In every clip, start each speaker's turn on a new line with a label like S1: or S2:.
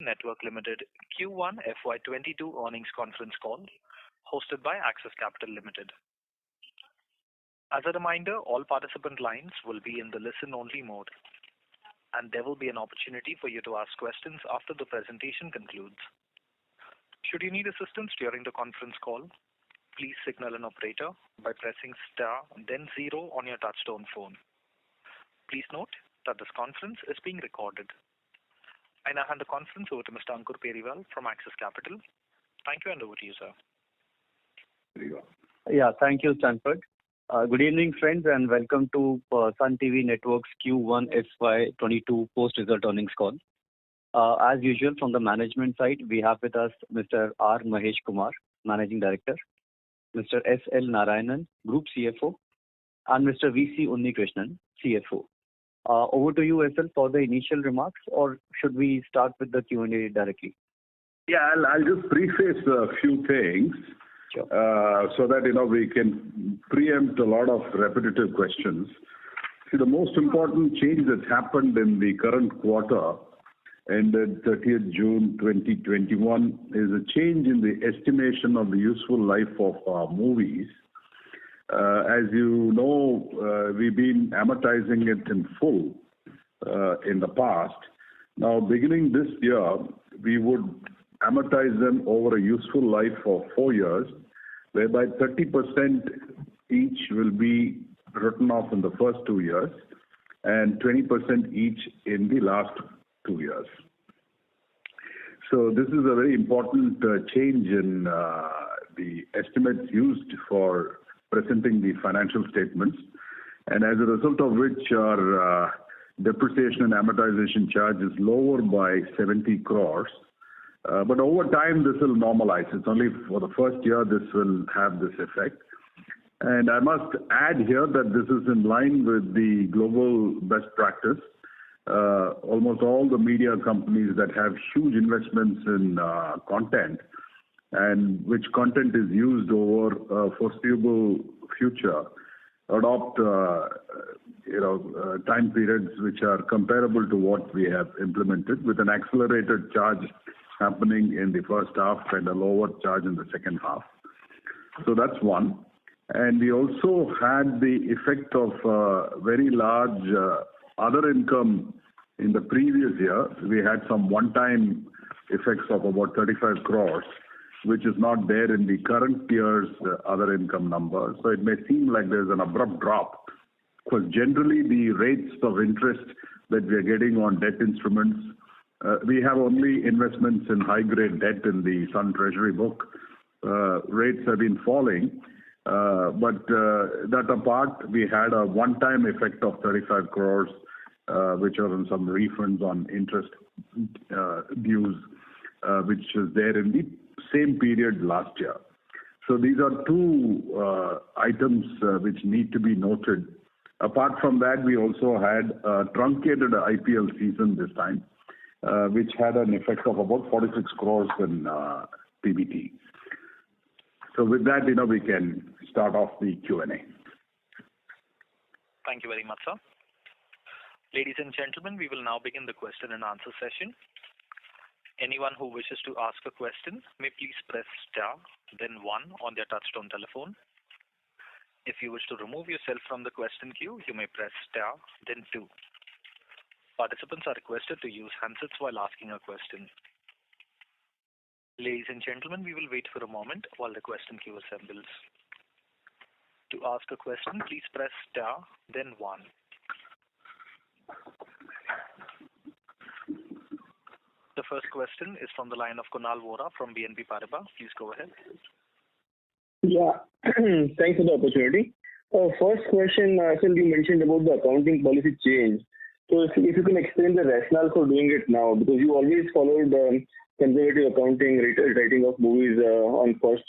S1: Network Limited Q1FY22 earnings conference call hosted by Axis Capital Limited. As a reminder, all participant lines will be in the listen-only mode, and there will be an opportunity for you to ask questions after the presentation concludes. Should you need assistance during the conference call, please signal an operator by pressing star then 0 on your touchtone phone. Please note that this conference is being recorded. I now hand the conference over to Mr. Ankur Periwal from Axis Capital. Thank you, and over to you, sir.
S2: Yeah, thank you, Stanford. Good evening, friends, and welcome to SUNTV Network's Q1FY22 post-result earnings call. As usual, from the management side, we have with us Mr. R. Mahesh Kumar, Managing Director, Mr. S. L. Narayanan, Group CFO, and Mr. V. C. Unnikrishnan, CFO. Over to you, SL, for the initial remarks, or should we start with the Q&A directly?
S3: Yeah, I'll just preface a few things.
S2: Sure.
S3: So that we can preempt a lot of repetitive questions. See, the most important change that's happened in the current quarter ended 30th June 2021 is a change in the estimation of the useful life of our movies. As you know, we've been amortizing it in full in the past. Now, beginning this year, we would amortize them over a useful life of 4 years, whereby 30% each will be written off in the first 2 years and 20% each in the last 2 years. So this is a very important change in the estimates used for presenting the financial statements, and as a result of which our depreciation and amortization charge is lower by 70 crores. But over time, this will normalize. It's only for the first year this will have this effect. And I must add here that this is in line with the global best practice. Almost all the media companies that have huge investments in content and which content is used over a foreseeable future adopt time periods which are comparable to what we have implemented, with an accelerated charge happening in the first half and a lower charge in the second half. So that's one. And we also had the effect of very large other income in the previous year. We had some one-time effects of about 35 crores, which is not there in the current year's other income number. So it may seem like there's an abrupt drop, because generally the rates of interest that we are getting on debt instruments, we have only investments in high-grade debt in the Sun Treasury book. Rates have been falling, but that apart, we had a one-time effect of 35 crores, which are on some refunds on interest dues, which is there in the same period last year. So these are two items which need to be noted. Apart from that, we also had a truncated IPL season this time, which had an effect of about 46 crores in PBT. So with that, we can start off the Q&A.
S1: Thank you very much, sir. Ladies and gentlemen, we will now begin the question and answer session. Anyone who wishes to ask a question may please press star, then 1 on their touchtone telephone. If you wish to remove yourself from the question queue, you may press star, then 2. Participants are requested to use handsets while asking a question. Ladies and gentlemen, we will wait for a moment while the question queue assembles. To ask a question, please press star, then 1. The first question is from the line of Concall from BNP Paribas. Please go ahead.
S4: Yeah, thanks for the opportunity. First question, Sir, you mentioned about the accounting policy change. So if you can explain the rationale for doing it now, because you always followed conservative accounting writing of movies on first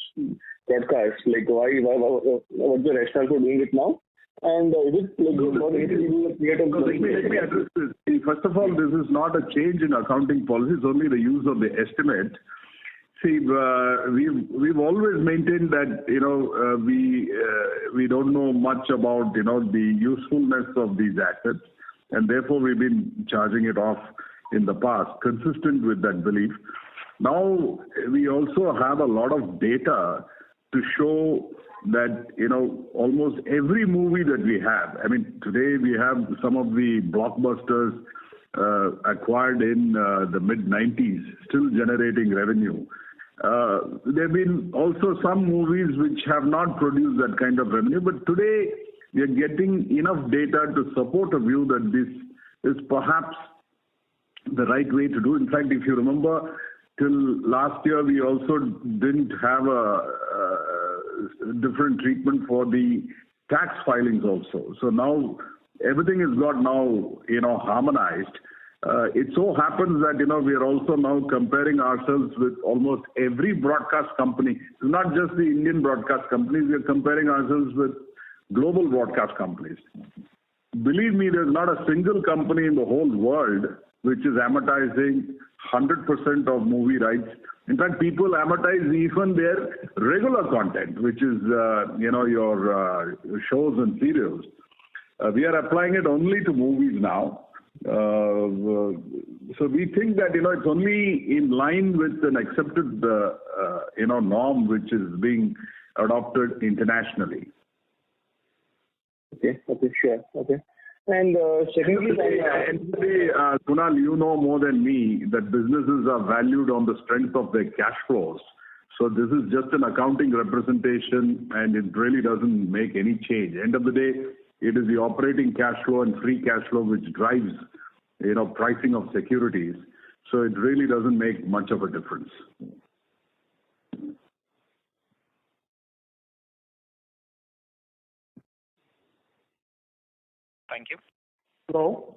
S4: broadcast. Like, what's the rationale for doing it now? And is it like
S3: let me address this. First of all, this is not a change in accounting policy. It's only the use of the estimate. See, we've always maintained that we don't know much about the usefulness of these assets, and therefore we've been charging it off in the past, consistent with that belief. Now, we also have a lot of data to show that, almost every movie that we have, today we have some of the blockbusters acquired in the mid-90s, still generating revenue. There have been also some movies which have not produced that kind of revenue, but today we are getting enough data to support a view that this is perhaps the right way to do. In fact, if you remember, till last year we also didn't have a different treatment for the tax filings also. So now everything is got now harmonized. It so happens that we are also now comparing ourselves with almost every broadcast company. It's not just the Indian broadcast companies. We are comparing ourselves with global broadcast companies. Believe me, there's not a single company in the whole world which is amortizing 100% of movie rights. In fact, people amortize even their regular content, which is your shows and serials. We are applying it only to movies now. So we think that it's only in line with an accepted norm which is being adopted internationally.
S4: Okay, sure. Okay. And secondly,
S3: Kunal, you know more than me that businesses are valued on the strength of their cash flows. So this is just an accounting representation, and it really doesn't make any change. End of the day, it is the operating cash flow and free cash flow which drives, pricing of securities. So it really doesn't make much of a difference.
S1: Thank you.
S4: Hello?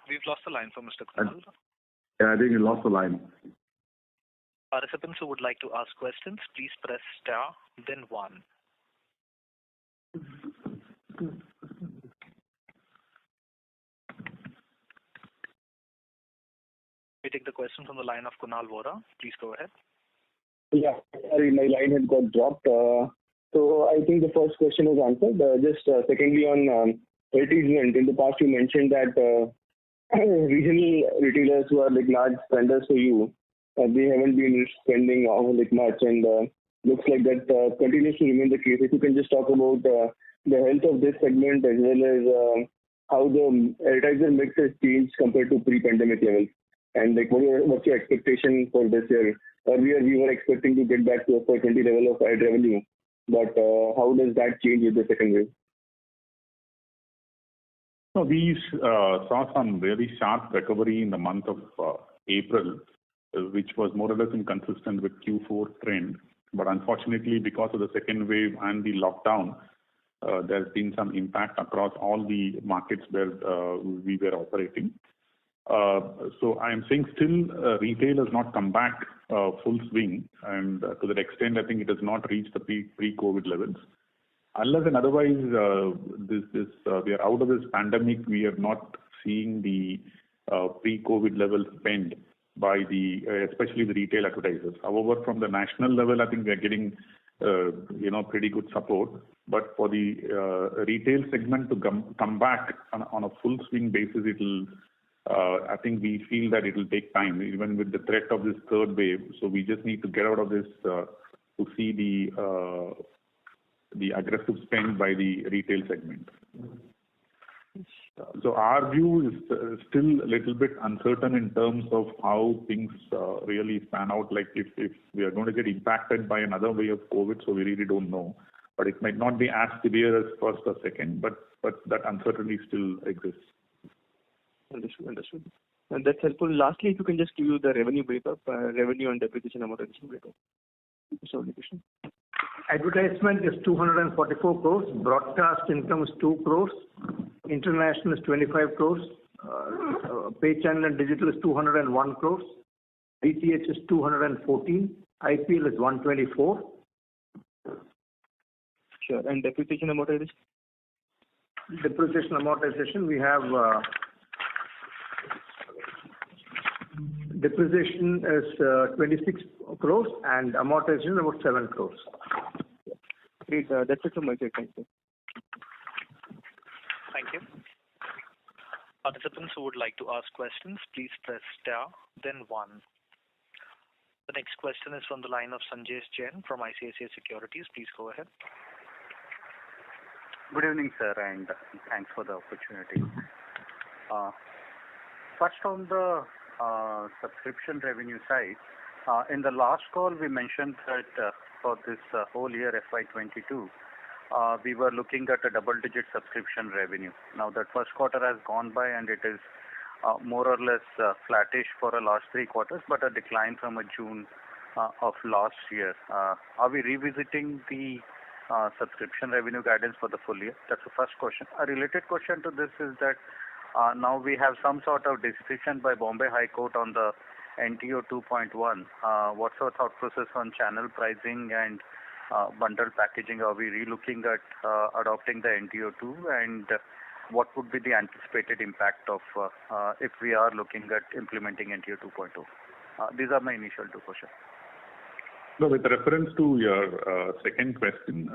S1: We've lost the line for Mr. Kunal.
S3: Yeah, I think you lost the line.
S1: Participants who would like to ask questions, please press star, then 1. We take the question from the line of Kunal Vora. Please go ahead.
S4: Yeah, sorry, my line had got dropped. So I think the first question was answered. Secondly, on advertisement, in the past you mentioned that regional retailers who are like large spenders for you, they haven't been spending much, and looks like that continues to remain the case. If you can just talk about the health of this segment as well as how the advertiser mix has changed compared to pre-pandemic levels, and what's your expectation for this year? Earlier we were expecting to get back to a 20 level of ad revenue, but how does that change with the second wave?
S5: So we saw some really sharp recovery in the month of April, which was more or less inconsistent with Q4 trend. But unfortunately, because of the second wave and the lockdown, there's been some impact across all the markets where we were operating. So I am saying still retail has not come back full swing, and to that extent, I think it has not reached the pre-COVID levels. Unless and otherwise, we are out of this pandemic, we are not seeing the pre-COVID level spend by especially the retail advertisers. However, from the national level, I think we are getting pretty good support. But for the retail segment to come back on a full swing basis, I think we feel that it will take time, even with the threat of this third wave. So we just need to get out of this to see the aggressive spend by the retail segment. So our view is still a little bit uncertain in terms of how things really pan out. Like if we are going to get impacted by another wave of COVID, so we really don't know. But it might not be as severe as first or second, but that uncertainty still exists.
S4: Understood. And that's helpful. Lastly, if you can just give you the revenue breakup, revenue and depreciation amortization breakup. That's the only question.
S6: Advertisement is 244 crores. Broadcast income is 2 crores. International is 25 crores. Pay channel and digital is 201 crores. DTH is 214. IPL is 124.
S4: Sure. And depreciation amortization?
S6: Depreciation amortization, we have depreciation is 26 crores and amortization about 7 crores.
S4: Great. That's it from my side. Thank you.
S1: Thank you. Participants who would like to ask questions, please press star, then 1. The next question is from the line of Sanjesh Jain from ICICI Securities. Please go ahead.
S7: Good evening, sir, and thanks for the opportunity. First, on the subscription revenue side, in the last call we mentioned that for this whole year FY22, we were looking at a double-digit subscription revenue. Now that first quarter has gone by and it is more or less flattish for the last 3 quarters, but a decline from a June of last year. Are we revisiting the subscription revenue guidance for the full year? That's the first question. A related question to this is that now we have some sort of decision by Bombay High Court on the NTO 2.1. What's our thought process on channel pricing and bundle packaging? Are we relooking at adopting the NTO 2, and what would be the anticipated impact of if we are looking at implementing NTO 2.2? These are my initial 2 questions.
S5: No, with reference to your second question,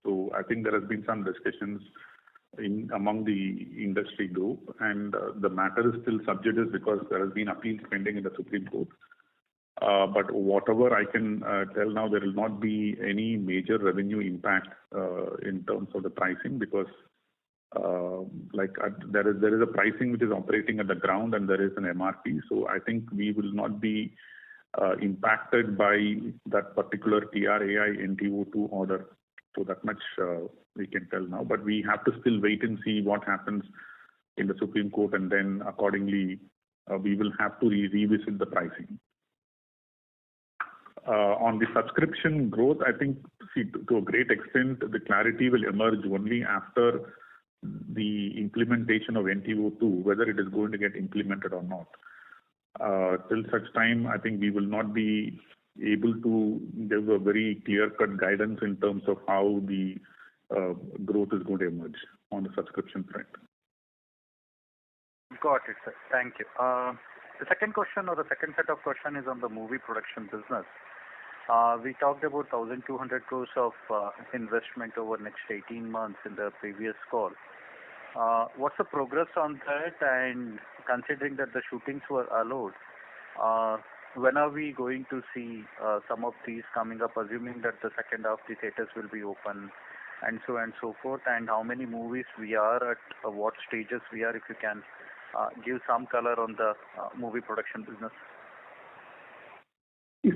S5: so I think there has been some discussions among the industry group, and the matter is still sub judice because there has been appeals pending in the Supreme Court. But whatever I can tell now, there will not be any major revenue impact in terms of the pricing, because there is a pricing which is operating at the ground and there is an MRP. So I think we will not be impacted by that particular TRAI NTO 2 order. So that much we can tell now. But we have to still wait and see what happens in the Supreme Court, and then accordingly we will have to revisit the pricing. On the subscription growth, I think, to a great extent, the clarity will emerge only after the implementation of NTO 2, whether it is going to get implemented or not. Till such time, I think we will not be able to give a very clear-cut guidance in terms of how the growth is going to emerge on the subscription front.
S7: Got it, sir. Thank you. The second question, or the second set of question, is on the movie production business. We talked about 1,200 crores of investment over next 18 months in the previous call. What's the progress on that? And considering that the shootings were allowed, when are we going to see some of these coming up, assuming that the second half the theaters will be open, and so on and so forth? And how many movies we are at, what stages we are, if you can give some color on the movie production business.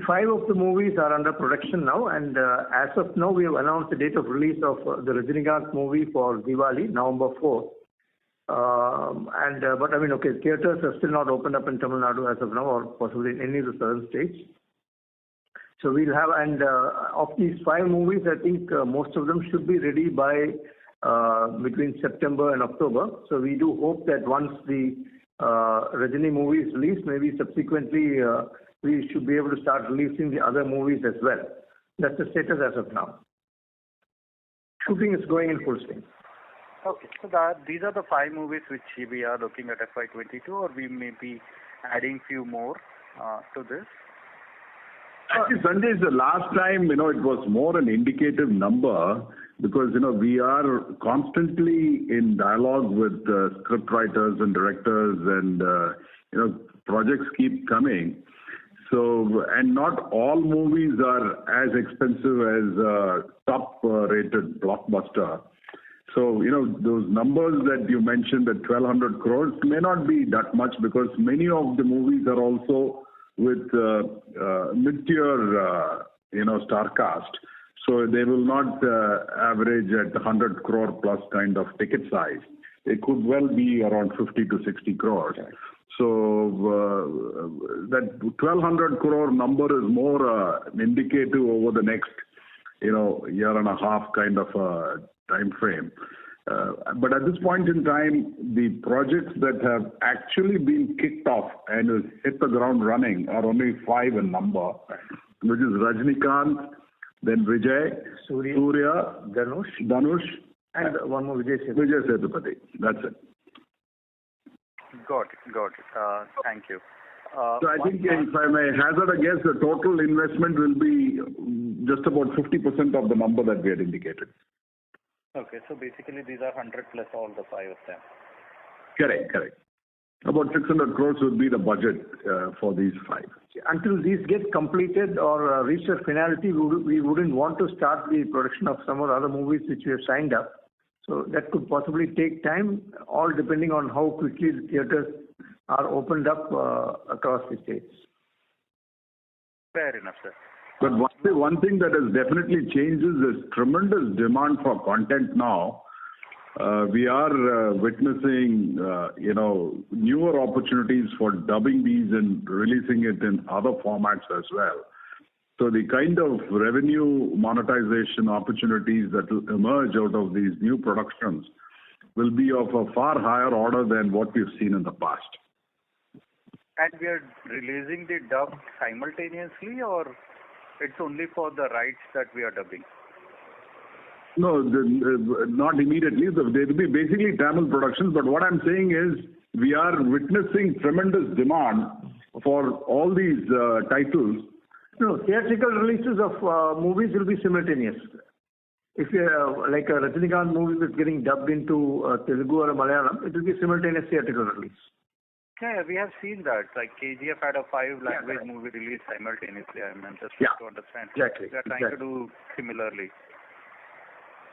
S6: 5 of the movies are under production now, and as of now we have announced the date of release of the Rajinikanth movie for Diwali, November 4th. But I mean, okay, theaters are still not opened up in Tamil Nadu as of now, or possibly in any of the southern states. So we'll have, and of these 5 movies, I think most of them should be ready by between September and October. So we do hope that once the Rajini movie is released, maybe subsequently we should be able to start releasing the other movies as well. That's the status as of now. Shooting is going in full swing.
S7: Okay, so these are the 5 movies which we are looking at FY22, or we may be adding few more to this?
S3: Actually, Sanjay, the last time, it was more an indicative number, because, we are constantly in dialogue with script writers and directors, and, projects keep coming. So, and not all movies are as expensive as a top-rated blockbuster. So, those numbers that you mentioned, at 1,200 crores, may not be that much, because many of the movies are also with mid-tier, star cast. So they will not average at 100 crore plus kind of ticket size. It could well be around 50 to 60 crores. Okay. So that 1,200 crore number is more indicative over the next, year and a half kind of time frame. But at this point in time, the projects that have actually been kicked off and hit the ground running are only 5 in number, which is Rajinikanth, then Vijay, Surya, Dhanush, and one more Vijay Sethupathi. That's it.
S7: Got it. Thank you.
S3: So I think, if I may hazard a guess, the total investment will be just about 50% of the number that we had indicated.
S7: Okay, so basically these are 100 plus all the 5 of them.
S3: Correct. About 600 crores would be the budget for these 5.
S6: Until these get completed or reach their finality, we wouldn't want to start the production of some or other movies which we have signed up. So that could possibly take time, all depending on how quickly the theatres are opened up across the states.
S7: Fair enough, sir.
S3: But one thing that has definitely changed is there's tremendous demand for content now. We are witnessing, newer opportunities for dubbing these and releasing it in other formats as well. So the kind of revenue monetization opportunities that will emerge out of these new productions will be of a far higher order than what we've seen in the past.
S7: And we are releasing the dub simultaneously, or it's only for the rights that we are dubbing?
S3: No, not immediately. There will be basically Tamil productions, but what I'm saying is we are witnessing tremendous demand for all these titles.
S6: No, theatrical releases of movies will be simultaneous. If you like a Rajinikanth movie that's getting dubbed into Telugu or Malayalam, it will be simultaneous theatrical release.
S7: Yeah, we have seen that. Like KGF had a 5-language movie released simultaneously. I mean, just to understand.
S6: Exactly.
S7: We are trying to do similarly.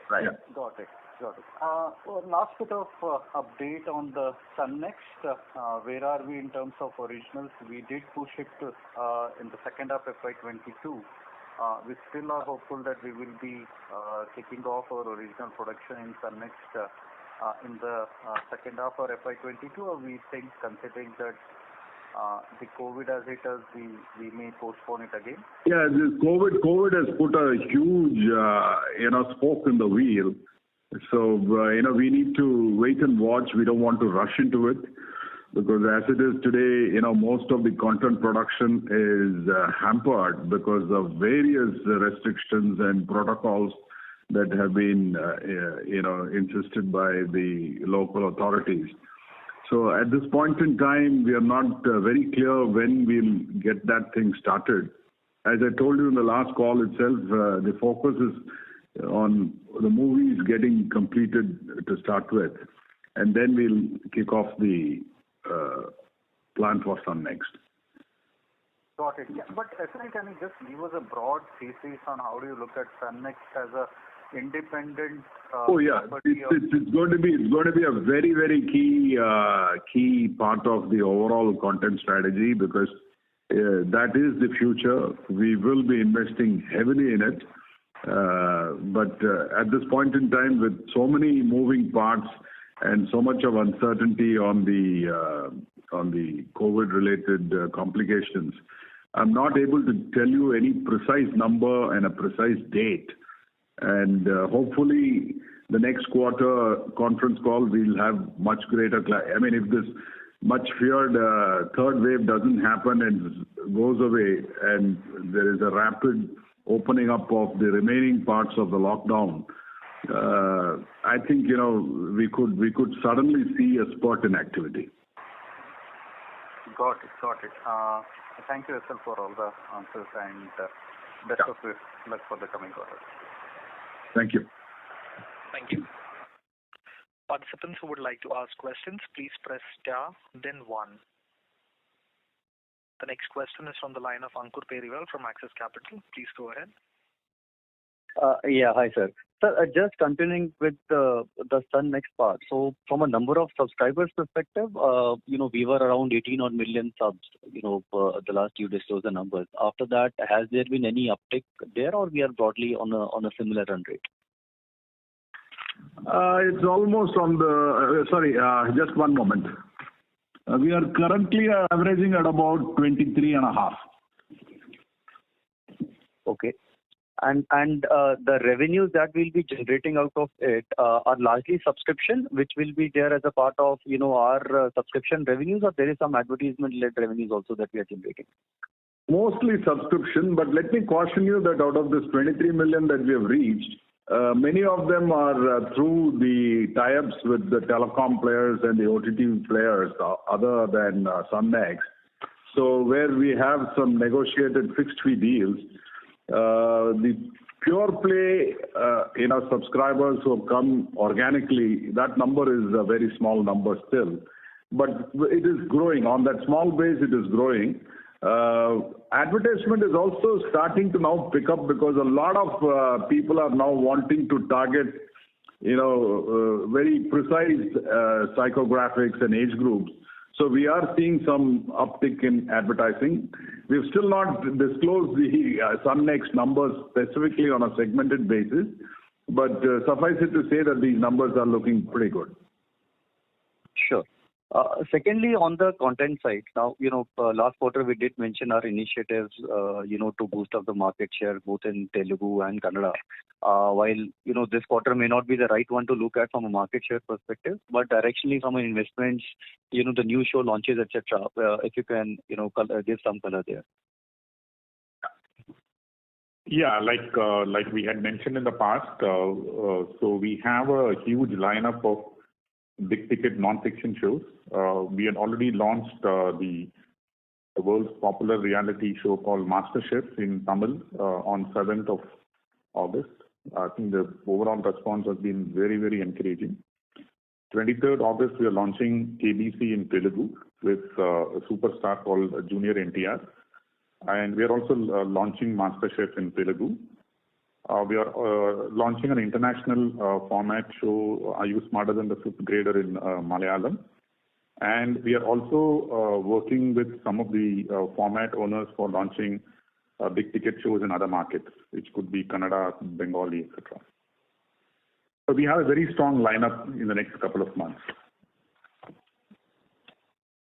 S6: Right.
S7: Yeah. Got it. Last bit of update on the Sun Next. Where are we in terms of originals? We did push it in the second half FY22. We still are hopeful that we will be kicking off our original production in Sun Next in the second half of FY22, or we think, considering that the COVID has hit us, we may postpone it again?
S3: Yeah, this COVID has put a huge, spoke in the wheel. So, we need to wait and watch. We don't want to rush into it because as it is today, most of the content production is hampered because of various restrictions and protocols that have been, insisted by the local authorities. So at this point in time, we are not very clear when we'll get that thing started. As I told you in the last call itself, the focus is on the movies getting completed to start with, and then we'll kick off the plan for Sun Next.
S7: Got it. Yeah, but actually, can you just give us a broad thesis on how do you look at Sun Next as a independent?
S3: It's going to be a very, very key part of the overall content strategy because that is the future. We will be investing heavily in it. But at this point in time, with so many moving parts and so much of uncertainty on the COVID-related complications, I'm not able to tell you any precise number and a precise date. And hopefully, the next quarter conference call, we'll have much greater clarity. I mean, if this much feared third wave doesn't happen and goes away, and there is a rapid opening up of the remaining parts of the lockdown, I think we could suddenly see a spurt in activity.
S7: Got it. Thank you, SL, for all the answers and best of luck for the coming quarter.
S3: Thank you.
S1: Thank you. Participants who would like to ask questions, please press star, then 1. The next question is from the line of Ankur Periwal from Axis Capital. Please go ahead.
S2: Hi, sir. Sir, just continuing with the Sun Next part. So, from a number of subscribers perspective, we were around 18 odd million subs, the last you disclosed the numbers. After that, has there been any uptick there, or we are broadly on a similar run rate?
S3: It's almost on the. Just one moment. We are currently averaging at about 23.5.
S2: Okay. And the revenues that we'll be generating out of it are largely subscription, which will be there as a part of, our subscription revenues, or there is some advertisement-led revenues also that we are generating?
S3: Mostly subscription, but let me caution you that out of this 23 million that we have reached, many of them are through the tie-ups with the telecom players and the OTT players other than Sun Next. So where we have some negotiated fixed fee deals, the pure play, subscribers who have come organically, that number is a very small number still. But it is growing. On that small base, it is growing. Advertisement is also starting to now pick up because a lot of people are now wanting to target, very precise psychographics and age groups. So we are seeing some uptick in advertising. We've still not disclosed the SunNext numbers specifically on a segmented basis, but suffice it to say that these numbers are looking pretty good.
S2: Sure. Secondly, on the content side, now, last quarter we did mention our initiatives, to boost up the market share both in Telugu and Kannada. While, this quarter may not be the right one to look at from a market share perspective, but directionally from an investments, the new show launches, etc., if you can, give some color there.
S5: Yeah, like we had mentioned in the past, so we have a huge lineup of big ticket non-fiction shows. We had already launched the world's popular reality show called MasterChef in Tamil on 7th of August. I think the overall response has been very, very encouraging. 23rd August, we are launching KBC in Telugu with a superstar called Junior NTR. And we are also launching MasterChef in Telugu. We are launching an international format show, Are You Smarter Than the Fifth Grader in Malayalam. And we are also working with some of the format owners for launching big ticket shows in other markets, which could be Kannada, Bengali, etc. So we have a very strong lineup in the next couple of months.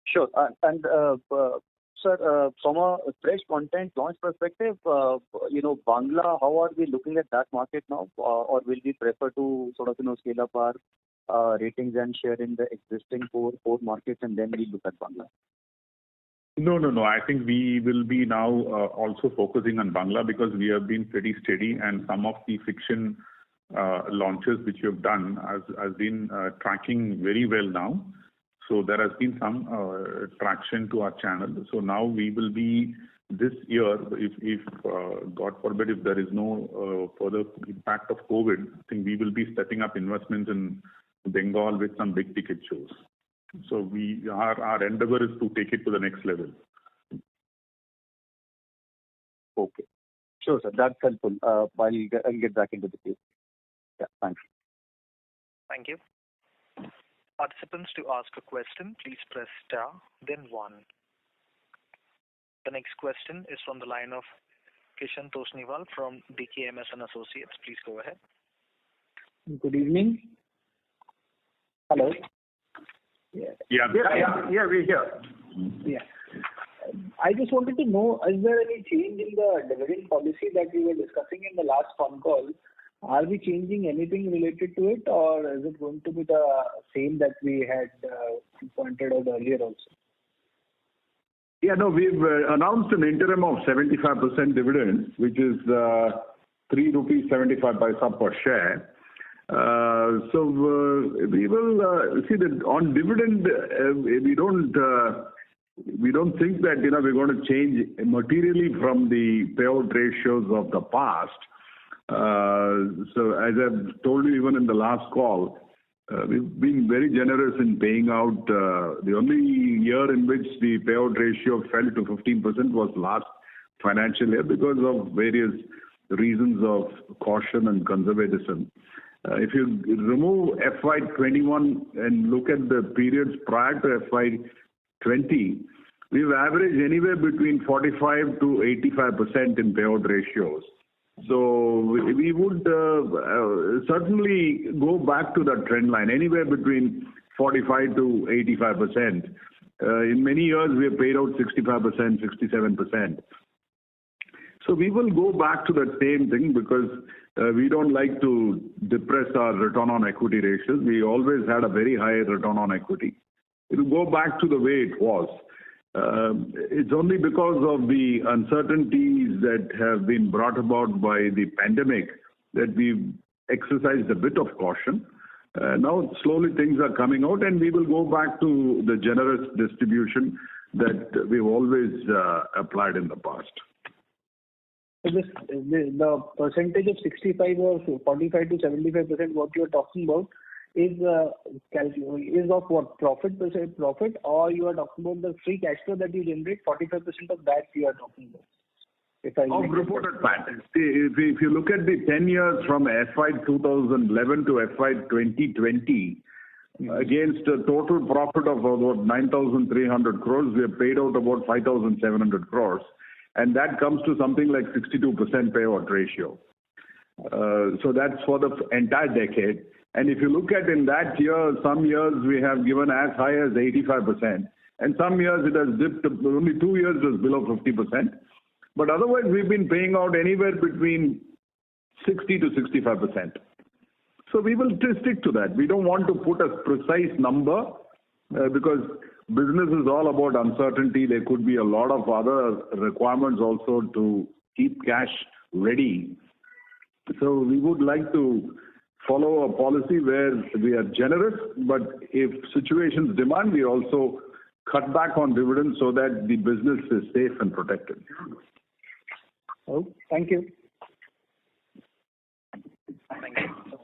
S2: Sure. Sir, from a fresh content launch perspective, Bangla, how are we looking at that market now? Or will we prefer to sort of, scale up our ratings and share in the existing four markets and then we look at Bangla?
S5: No. I think we will be now also focusing on Bangla because we have been pretty steady and some of the fiction launches which we have done has been tracking very well now. So there has been some traction to our channel. So now we will be this year, if God forbid, if there is no further impact of COVID, I think we will be stepping up investments in Bengal with some big ticket shows. So our endeavor is to take it to the next level.
S2: Okay. Sure, sir. That's helpful. I'll get back into the queue. Yeah, thanks.
S1: Thank you. Participants, to ask a question, please press star, then 1. The next question is from the line of Kishan Tosniwal from DKMS and Associates. Please go ahead.
S8: Good evening. Hello.
S5: Yeah,
S6: we're here.
S8: Yeah. I just wanted to know, is there any change in the dividend policy that we were discussing in the last phone call? Are we changing anything related to it, or is it going to be the same that we had pointed out earlier also?
S3: Yeah, no, we've announced an interim of 75% dividend, which is 3.75 rupees per share. So we will see that on dividend, we don't think that we're going to change materially from the payout ratios of the past. So as I've told you even in the last call, we've been very generous in paying out. The only year in which the payout ratio fell to 15% was last financial year because of various reasons of caution and conservatism. If you remove FY21 and look at the periods prior to FY20, we've averaged anywhere between 45 to 85% in payout ratios. So we would certainly go back to that trend line, anywhere between 45 to 85%. In many years, we have paid out 65%, 67%. So we will go back to that same thing because we don't like to depress our return on equity ratios. We always had a very high return on equity. It will go back to the way it was. It's only because of the uncertainties that have been brought about by the pandemic that we've exercised a bit of caution. Now slowly things are coming out and we will go back to the generous distribution that we've always applied in the past.
S8: So the percentage of 65 or 45 to 75% what you are talking about is of what profit, or you are talking about the free cash flow that you generate, 45% of that you are talking about?
S3: Of reported PAT. See, if you look at the 10 years from FY 2011 to FY 2020, against a total profit of about 9,300 crores, we have paid out about 5,700 crores. And that comes to something like 62% payout ratio. So that's for the entire decade. And if you look at in that year, some years we have given as high as 85%. And some years it has dipped, only 2 years was below 50%. But otherwise we've been paying out anywhere between 60 to 65%. So we will stick to that. We don't want to put a precise number because business is all about uncertainty. There could be a lot of other requirements also to keep cash ready. So we would like to follow a policy where we are generous, but if situations demand, we also cut back on dividends so that the business is safe and protected.
S8: Oh, thank you.
S1: Thank you.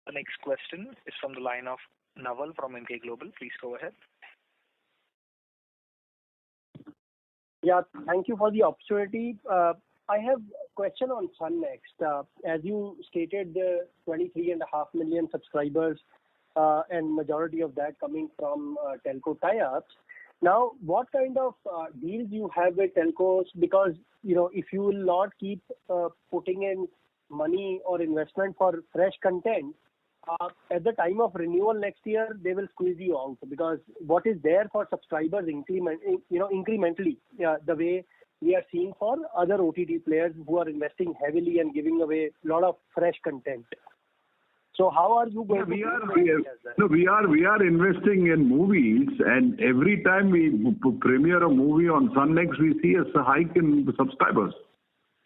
S1: The next question is from the line of Naval from Emkay Global. Please go ahead.
S9: Yeah, thank you for the opportunity. I have a question on Sun Next. As you stated, the 23.5 million subscribers and majority of that coming from telco tie-ups. Now, what kind of deals you have with telcos? Because, if you will not keep putting in money or investment for fresh content, at the time of renewal next year, they will squeeze you out, because what is there for subscribers incrementally, the way we are seeing for other OTT players who are investing heavily and giving away a lot of fresh content. So how are you going
S3: we are investing in movies, and every time we premiere a movie on Sun Next, we see a hike in the subscribers.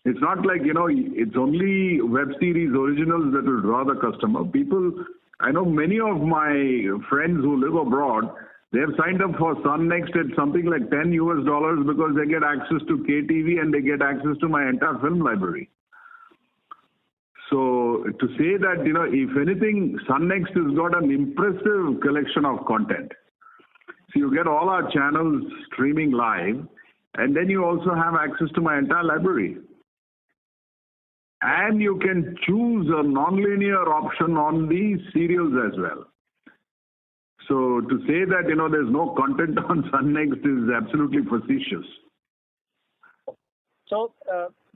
S3: It's not like, it's only web series originals that will draw the customer. I know many of my friends who live abroad, they have signed up for Sun Next at something like $10 because they get access to KTV and they get access to my entire film library. So to say that, if anything, Sun Next has got an impressive collection of content. So you get all our channels streaming live, and then you also have access to my entire library. And you can choose a non-linear option on the serials as well. So to say that, there's no content on Sun Next is absolutely facetious.
S9: So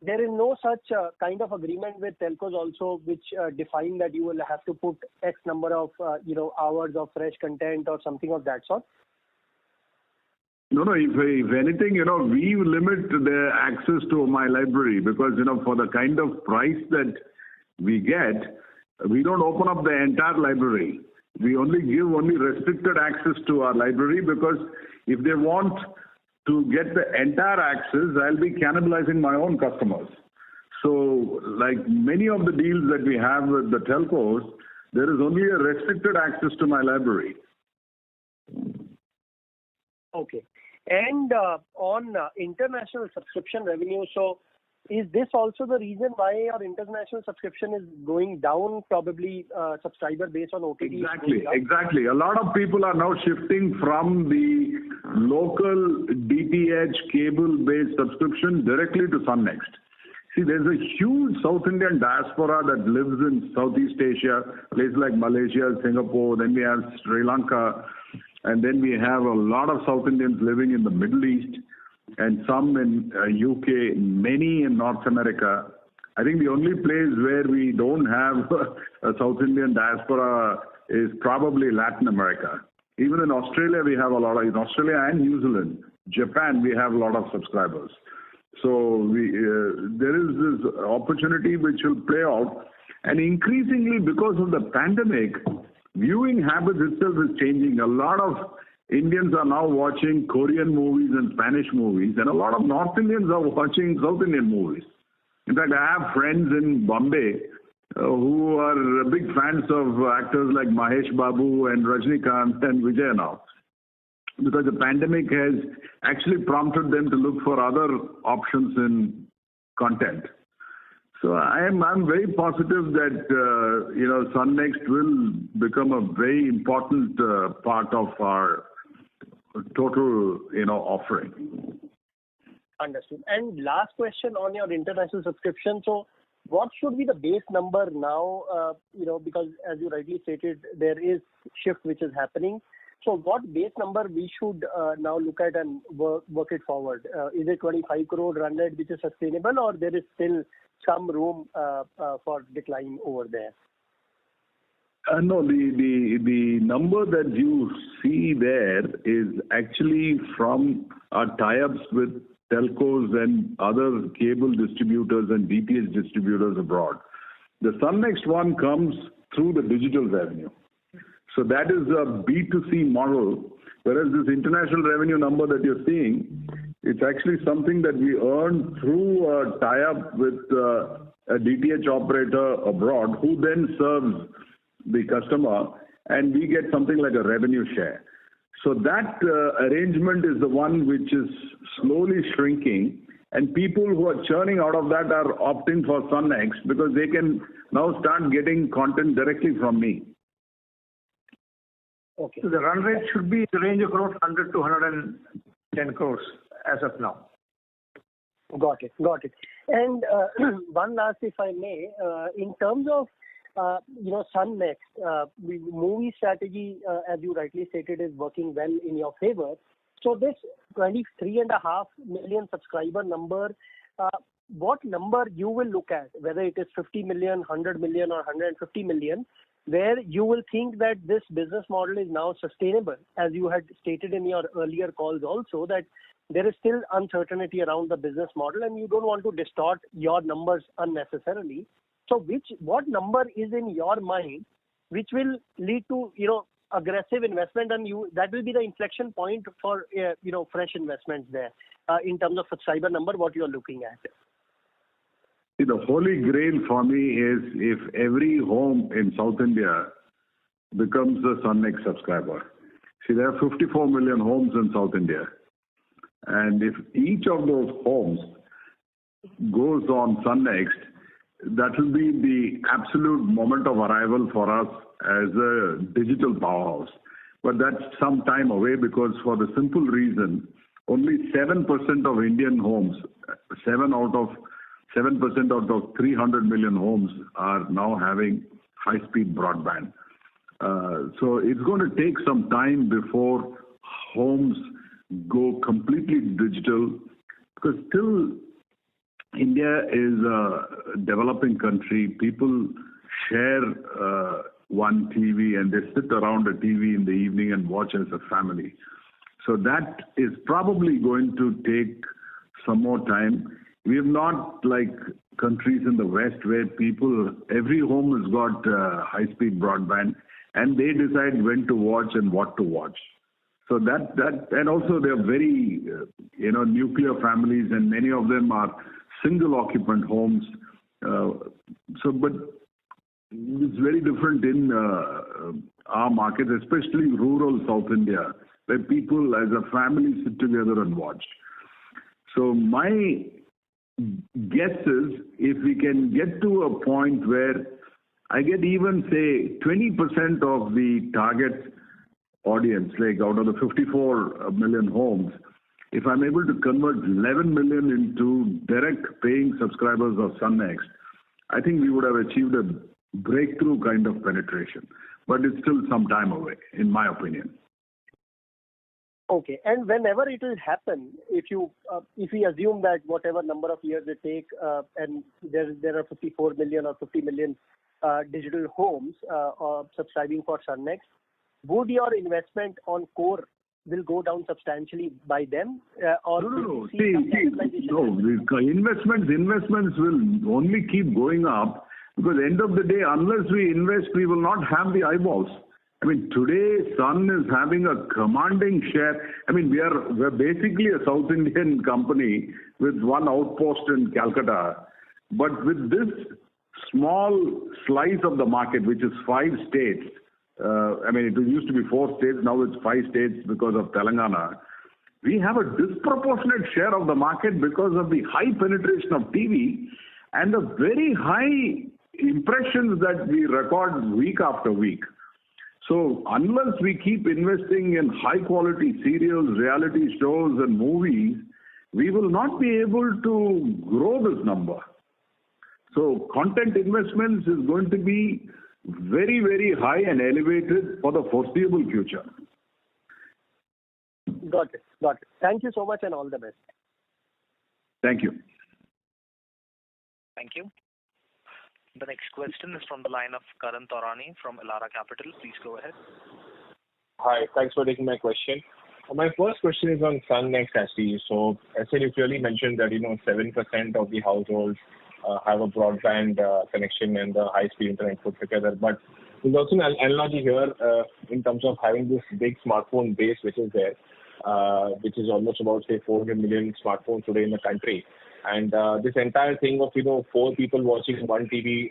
S9: there is no such kind of agreement with telcos also, which define that you will have to put X number of hours of fresh content or something of that sort?
S3: No. If anything, we limit the access to my library because, for the kind of price that we get, we don't open up the entire library. We only give restricted access to our library because if they want to get the entire access, I'll be cannibalizing my own customers. So, like many of the deals that we have with the telcos, there is only a restricted access to my library.
S9: Okay. And on international subscription revenue, so is this also the reason why our international subscription is going down, probably subscriber base on OTT?
S3: Exactly. A lot of people are now shifting from the local DTH cable-based subscription directly to Sun Next. See, there's a huge South Indian diaspora that lives in Southeast Asia, places like Malaysia, Singapore, then we have Sri Lanka, and then we have a lot of South Indians living in the Middle East, and some in UK, many in North America. I think the only place where we don't have a South Indian diaspora is probably Latin America. Even in Australia, we have a lot in Australia and New Zealand. Japan, we have a lot of subscribers. So there is this opportunity which will play out. And increasingly, because of the pandemic, viewing habits itself is changing. A lot of Indians are now watching Korean movies and Spanish movies, and a lot of North Indians are watching South Indian movies. In fact, I have friends in Bombay who are big fans of actors like Mahesh Babu and Rajnikant and Vijay now, because the pandemic has actually prompted them to look for other options in content. So I'm very positive that Sun Next will become a very important part of our total offering.
S9: Understood. And last question on your international subscription. So what should be the base number now? Because as you rightly stated, there is shift which is happening. So what base number we should now look at and work it forward? Is it 25 crore run rate which is sustainable, or there is still some room for decline over there?
S3: No, the number that you see there is actually from our tie-ups with telcos and other cable distributors and DTH distributors abroad. The Sun Next one comes through the digital revenue. So that is a B2C model, whereas this international revenue number that you're seeing, it's actually something that we earn through a tie-up with a DTH operator abroad who then serves the customer, and we get something like a revenue share. So that arrangement is the one which is slowly shrinking, and people who are churning out of that are opting for Sun Next because they can now start getting content directly from me.
S6: Okay. So the run rate should be in the range of around 100 to 110 crores as of now.
S9: Got it. And one last, if I may, in terms of Sun Next, the movie strategy, as you rightly stated, is working well in your favor. So this 23.5 million subscriber number, what number you will look at, whether it is 50 million, 100 million or 150 million, where you will think that this business model is now sustainable, as you had stated in your earlier calls also, that there is still uncertainty around the business model and you don't want to distort your numbers unnecessarily. So what number is in your mind which will lead to aggressive investment, and that will be the inflection point for fresh investments there in terms of subscriber number, what you are looking at?
S3: See, the holy grail for me is if every home in South India becomes a Sun Next subscriber. See, there are 54 million homes in South India, and if each of those homes goes on Sun Next, that will be the absolute moment of arrival for us as a digital powerhouse. But that's some time away, because for the simple reason, only 7% of Indian homes, 7% out of 300 million homes are now having high-speed broadband. So it's going to take some time before homes go completely digital, because still India is a developing country. People share one TV and they sit around a TV in the evening and watch as a family. So that is probably going to take some more time. We have not like countries in the West where every home has got high-speed broadband and they decide when to watch and what to watch. So that and also they are very nuclear families, and many of them are single occupant homes. But it's very different in our market, especially rural South India, where people as a family sit together and watch. So my guess is if we can get to a point where I get even say 20% of the target audience, like out of the 54 million homes, if I'm able to convert 11 million into direct paying subscribers of Sun Next, I think we would have achieved a breakthrough kind of penetration. But it's still some time away, in my opinion.
S9: Okay, and whenever it will happen, if we assume that whatever number of years it takes, and there are 54 million or 50 million digital homes subscribing for Sun Next, would your investment on core will go down substantially by them?
S3: No. Investments will only keep going up, because at the end of the day, unless we invest, we will not have the eyeballs. I mean, today Sun is having a commanding share. I mean, we're basically a South Indian company with one outpost in Calcutta, but with this small slice of the market, which is 5 states. It used to be 4 states, now it's 5 states because of Telangana. we have a disproportionate share of the market because of the high penetration of TV and the very high impressions that we record week after week. So unless we keep investing in high quality serials, reality shows and movies, we will not be able to grow this number. So content investments is going to be very, very high and elevated for the foreseeable future.
S9: Got it. Thank you so much and all the best.
S3: Thank you.
S1: Thank you. The next question is from the line of Karan Taurani from Elara Capital. Please go ahead.
S10: Hi, thanks for taking my question. My first question is on Sun Next actually. So, as you clearly mentioned that 7% of the households have a broadband connection and the high-speed internet put together. But there's also an analogy here in terms of having this big smartphone base which is there, which is almost about say 400 million smartphones today in the country. And this entire thing of 4 people watching one TV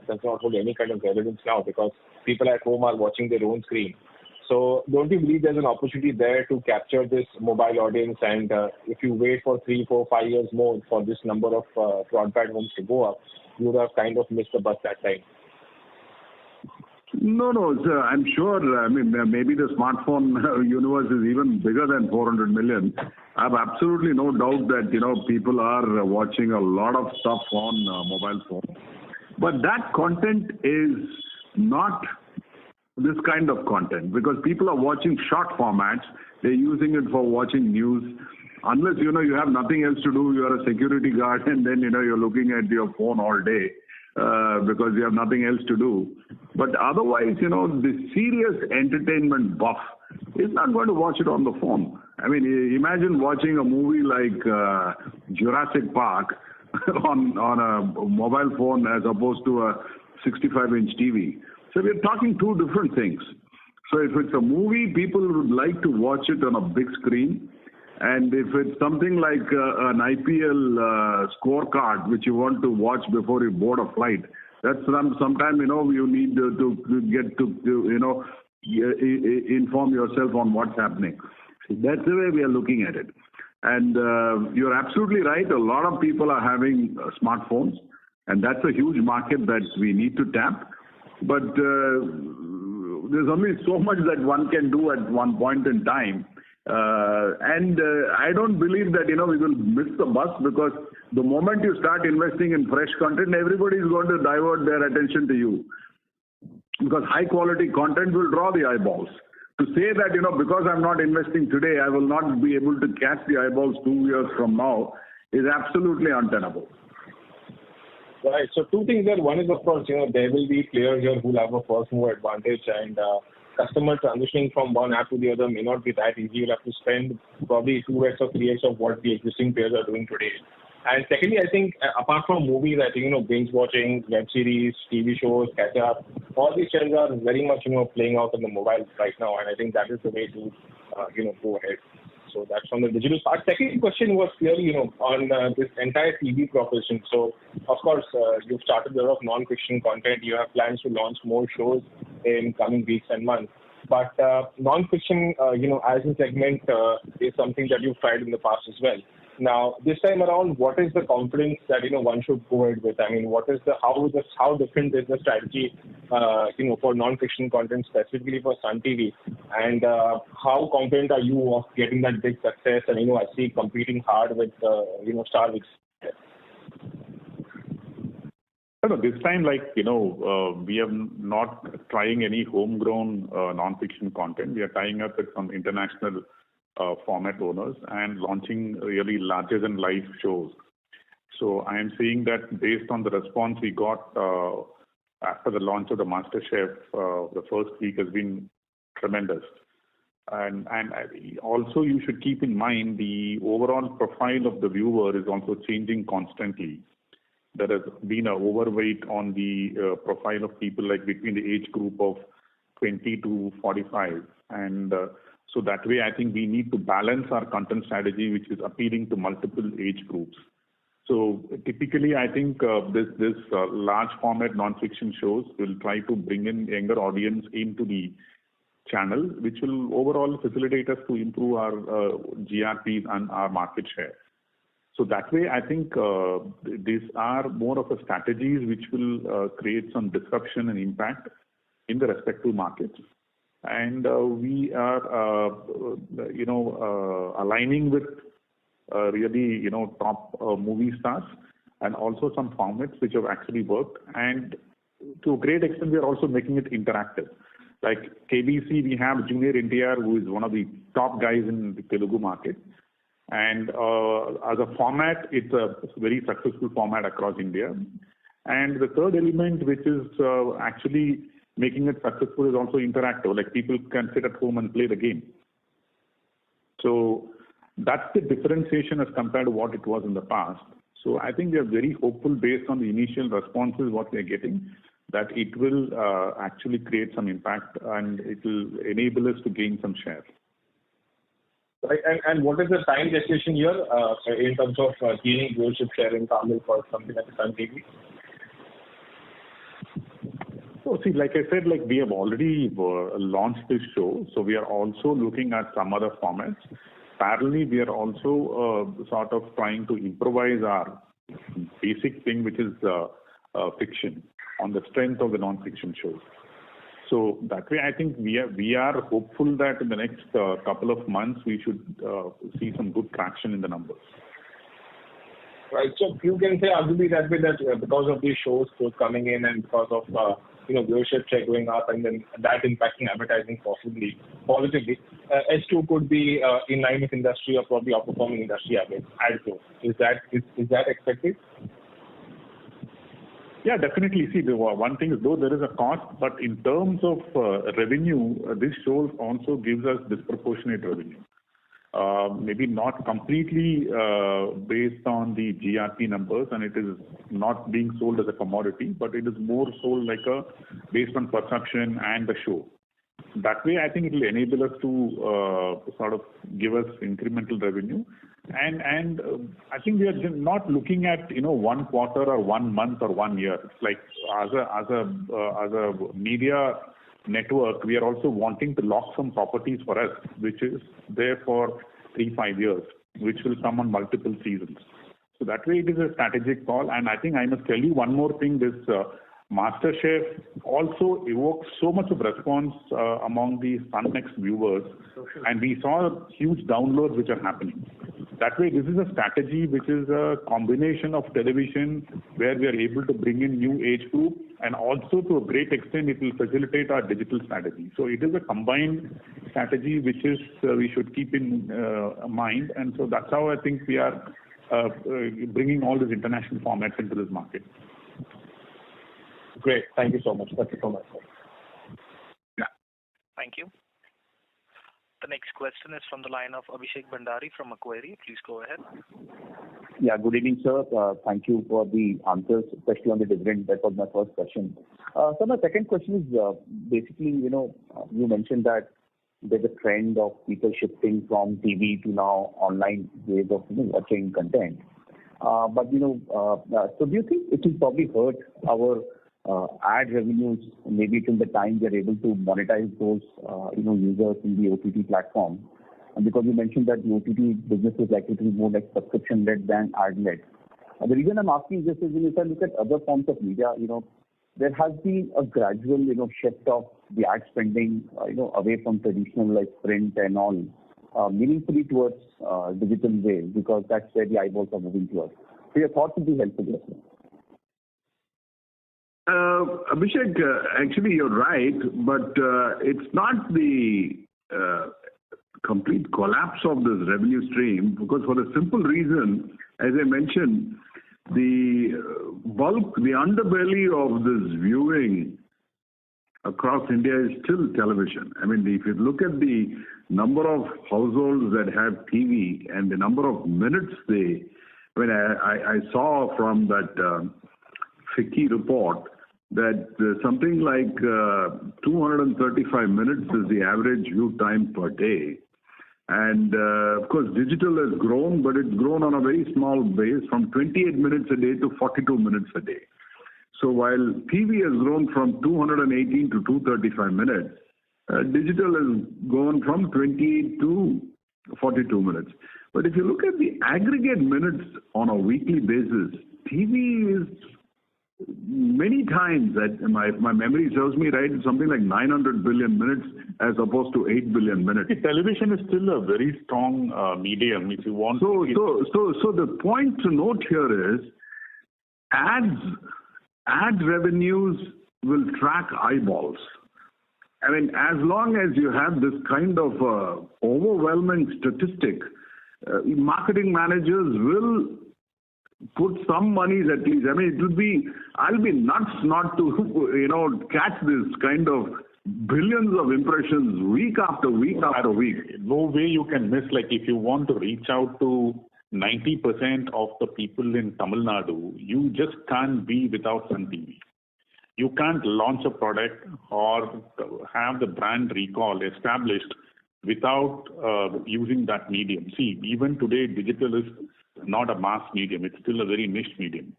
S10: does not hold any kind of relevance now because people at home are watching their own screen. So don't you believe there's an opportunity there to capture this mobile audience, and if you wait for 3, 4, 5 years more for this number of broadband homes to go up, you would have kind of missed the bus that time?
S3: No, sir, I'm sure. I mean, maybe the smartphone universe is even bigger than 400 million. I have absolutely no doubt that people are watching a lot of stuff on mobile phone, but that content is not this kind of content because people are watching short formats. They're using it for watching news. Unless you have nothing else to do, you are a security guard, and then you're looking at your phone all day. Because you have nothing else to do. But otherwise, the serious entertainment buff is not going to watch it on the phone. I mean, imagine watching a movie like Jurassic Park on a mobile phone as opposed to a 65-inch TV. So we're talking two different things. So if it's a movie, people would like to watch it on a big screen. And if it's something like an IPL scorecard, which you want to watch before you board a flight, that's sometime, you need to get to inform yourself on what's happening. That's the way we are looking at it. And you're absolutely right. A lot of people are having smartphones, and that's a huge market that we need to tap. But there's only so much that one can do at one point in time. And I don't believe that, we will miss the bus because the moment you start investing in fresh content, everybody is going to divert their attention to you. Because high quality content will draw the eyeballs. To say that, because I'm not investing today, I will not be able to catch the eyeballs 2 years from now is absolutely untenable.
S10: Right. So two things there. One is, of course, there will be players here who will have a first mover advantage, and customer transitioning from one app to the other may not be that easy. You'll have to spend probably 2x or 3x of what the existing players are doing today. And secondly, I think apart from movies, I think, binge watching, web series, TV shows, catch up, all these trends are very much, playing out on the mobile right now. And I think that is the way to, go ahead. So that's on the digital part. Second question was clearly, on this entire TV proposition. So, of course, you've started a lot of non-fiction content. You have plans to launch more shows in coming weeks and months. But non-fiction, as a segment is something that you've tried in the past as well. Now, this time around, what is the confidence that, one should go ahead with? I mean, how different is the strategy, for non-fiction content specifically for SUNTV? And how confident are you of getting that big success and, actually competing hard with, Star Wix?
S5: No, this time, we are not trying any homegrown non-fiction content. We are tying up with some international format owners and launching really larger than life shows. So I am saying that based on the response we got after the launch of the MasterChef, the first week has been tremendous. And also you should keep in mind the overall profile of the viewer is also changing constantly. There has been an overweight on the profile of people like between the age group of 20 to 45. And so that way, I think we need to balance our content strategy, which is appealing to multiple age groups. So typically, I think this large format non-fiction shows will try to bring in younger audience into the channel, which will overall facilitate us to improve our GRPs and our market share. So that way, I think these are more of a strategies which will create some disruption and impact in the respective markets. And we are, aligning with really, top movie stars and also some formats which have actually worked. And to a great extent, we are also making it interactive. Like KBC, we have Junior NTR, who is one of the top guys in the Telugu market. And as a format, it's a very successful format across India. And the third element, which is actually making it successful, is also interactive. Like people can sit at home and play the game. So that's the differentiation as compared to what it was in the past. So I think we are very hopeful based on the initial responses what we are getting, that it will actually create some impact and it will enable us to gain some share.
S10: Right. And what is the time gestation here in terms of gaining viewership share in Tamil for something like SUNTV?
S5: So see, like I said, we have already launched this show, so we are also looking at some other formats. Parallelly, we are also sort of trying to improvise our basic thing, which is fiction, on the strength of the non-fiction shows. So that way, I think we are hopeful that in the next couple of months, we should see some good traction in the numbers.
S10: Right. So you can say arguably that way that because of these shows coming in and because of viewership share going up and then that impacting advertising possibly positively, S2 could be in line with industry or probably outperforming industry average ad growth. Is that expected?
S5: Yeah, definitely. See, the one thing is, though there is a cost, but in terms of revenue, this show also gives us disproportionate revenue. Maybe not completely based on the GRP numbers, and it is not being sold as a commodity, but it is more sold based on perception and the show. That way, I think it will enable us to sort of give us incremental revenue. And I think we are not looking at 1 quarter or 1 month or 1 year. It's like as a media network, we are also wanting to lock some properties for us, which is there for 3-5 years, which will come on multiple seasons. So that way, it is a strategic call. And I think I must tell you one more thing: this MasterChef also evokes so much of response among the Sun Next viewers, and we saw huge downloads which are happening. That way, this is a strategy which is a combination of television where we are able to bring in new age group, and also to a great extent it will facilitate our digital strategy. So it is a combined strategy which is we should keep in mind, and so that's how I think we are bringing all these international formats into this market.
S10: Great. Thank you so much. That's it from my side.
S1: Yeah. Thank you. The next question is from the line of Abhishek Bhandari from Macquarie. Please go ahead.
S11: Yeah, good evening, sir. Thank you for the answers, especially on the dividend. That was my first question. So my second question is basically, you mentioned that there's a trend of people shifting from TV to now online ways of watching content. But so do you think it will probably hurt our ad revenues maybe till the time we are able to monetize those users in the OTT platform? And because you mentioned that the OTT business is likely to be more like subscription-led than ad-led. The reason I'm asking this is if I look at other forms of media, there has been a gradual shift of the ad spending away from traditional like print and all meaningfully towards digital way, because that's where the eyeballs are moving towards. So your thoughts would be helpful. Yes,
S3: Abhishek, actually you're right, but it's not the complete collapse of this revenue stream, because for the simple reason, as I mentioned, the underbelly of this viewing across India is still television. I mean, if you look at the number of households that have TV and the number of minutes I saw from that FICCI report that something like 235 minutes is the average view time per day. And of course, digital has grown, but it's grown on a very small base from 28 minutes a day to 42 minutes a day. So while TV has grown from 218 to 235 minutes, digital has gone from 20 to 42 minutes. But if you look at the aggregate minutes on a weekly basis, TV is many times, my memory serves me right, it's something like 900 billion minutes as opposed to 8 billion minutes.
S5: Television is still a very strong medium if you want.
S3: So the point to note here is ad revenues will track eyeballs. I mean, as long as you have this kind of overwhelming statistic, marketing managers will put some monies at least. I mean, I'll be nuts not to, catch this kind of billions of impressions week after week after week.
S5: No way you can miss, like if you want to reach out to 90% of the people in Tamil Nadu, you just can't be without SUNTV. You can't launch a product or have the brand recall established without using that medium. See, even today, digital is not a mass medium. It's still a very niche medium.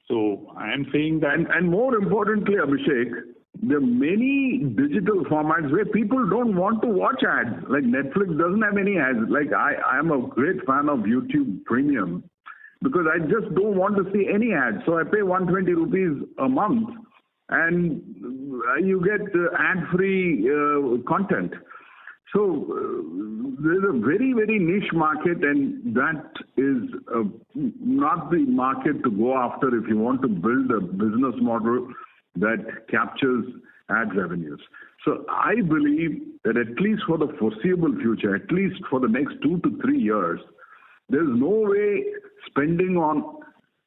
S5: So I am saying that...
S3: And more importantly, Abhishek, there are many digital formats where people don't want to watch ads. Like Netflix doesn't have any ads. Like I am a great fan of YouTube Premium because I just don't want to see any ads. So I pay 120 rupees a month and you get ad-free content. So there's a very, very niche market, and that is not the market to go after if you want to build a business model that captures ad revenues. So I believe that at least for the foreseeable future, at least for the next 2 to 3 years, there's no way spending on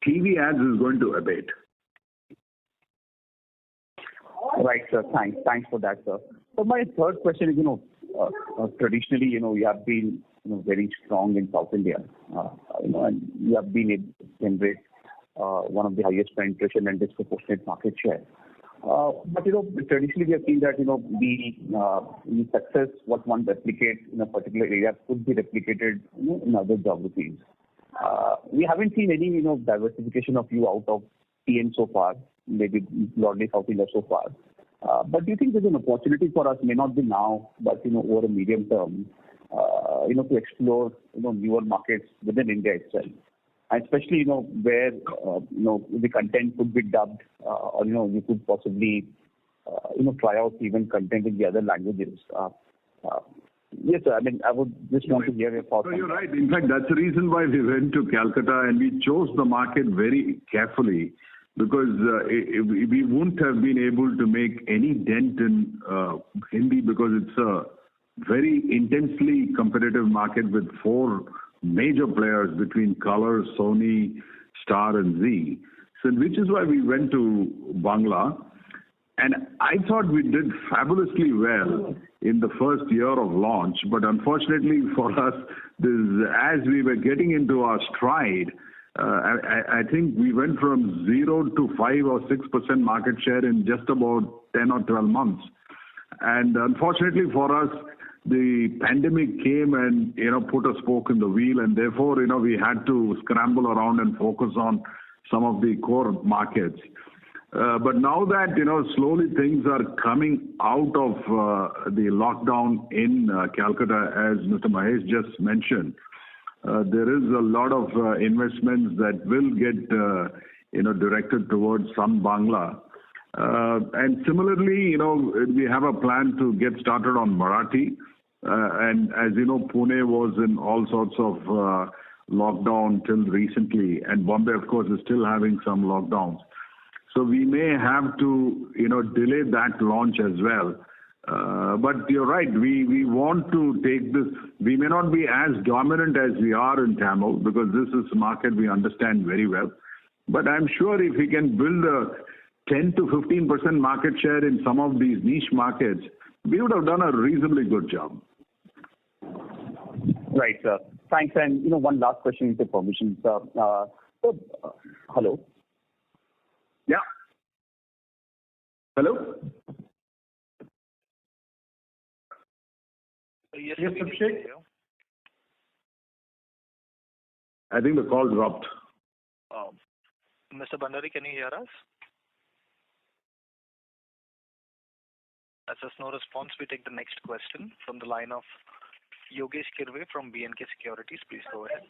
S3: TV ads is going to abate.
S11: Right, sir. Thanks for that, sir. So my third question is, traditionally, you have been very strong in South India, and you have been able to generate one of the highest penetration and disproportionate market share. But traditionally we have seen that the success what one replicates in a particular area could be replicated in other geographies. We haven't seen any diversification of you out of TN so far, maybe broadly South India so far. But do you think there's an opportunity for us, may not be now, but over a medium term, to explore newer markets within India itself, and especially where the content could be dubbed, or you could possibly try out even content in the other languages. Yes, sir. I mean, I would just want to hear your thoughts.
S3: So you're right. In fact, that's the reason why we went to Calcutta and we chose the market very carefully, because we wouldn't have been able to make any dent in Hindi, because it's a very intensely competitive market with 4 major players between Color, Sony, Star and Z. So which is why we went to Bangla. And I thought we did fabulously well in the first year of launch. But unfortunately for us, as we were getting into our stride, I think we went from 0 to 5 or 6% market share in just about 10 or 12 months. And unfortunately for us, the pandemic came and put a spoke in the wheel, and therefore we had to scramble around and focus on some of the core markets. But now that slowly things are coming out of the lockdown in Calcutta, as Mr. Mahesh just mentioned, there is a lot of investments that will get directed towards Sun Bangla. And similarly, we have a plan to get started on Marathi. And as you know, Pune was in all sorts of lockdown till recently, and Bombay, of course, is still having some lockdowns. So we may have to, delay that launch as well. But you're right, we want to take this. We may not be as dominant as we are in Tamil, because this is a market we understand very well. But I'm sure if we can build a 10 to 15% market share in some of these niche markets, we would have done a reasonably good job.
S11: Right, sir. Thanks. And one last question, with your permission, sir. Hello.
S3: Yeah. Hello.
S1: Yes,
S6: Abhishek.
S3: I think the call dropped.
S1: Mr. Bandari, can you hear us? As there's no response, we take the next question from the line of Yogesh Kirve from B&K Securities. Please go ahead.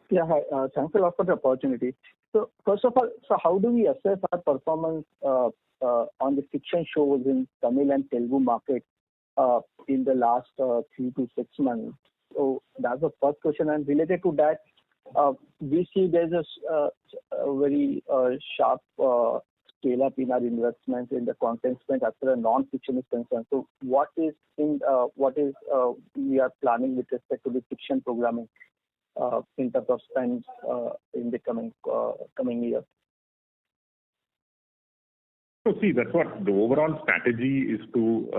S8: Yeah, hi. Thanks a lot for the opportunity. So first of all, how do we assess our performance on the fiction shows in Tamil and Telugu market in the last 3 to 6 months? So that's the first question. And related to that, we see there's a very sharp scale up in our investments in the content spend as far as non-fiction is concerned. So what is we are planning with respect to the fiction programming in terms of spends in the coming year?
S5: So see, that's what the overall strategy is to,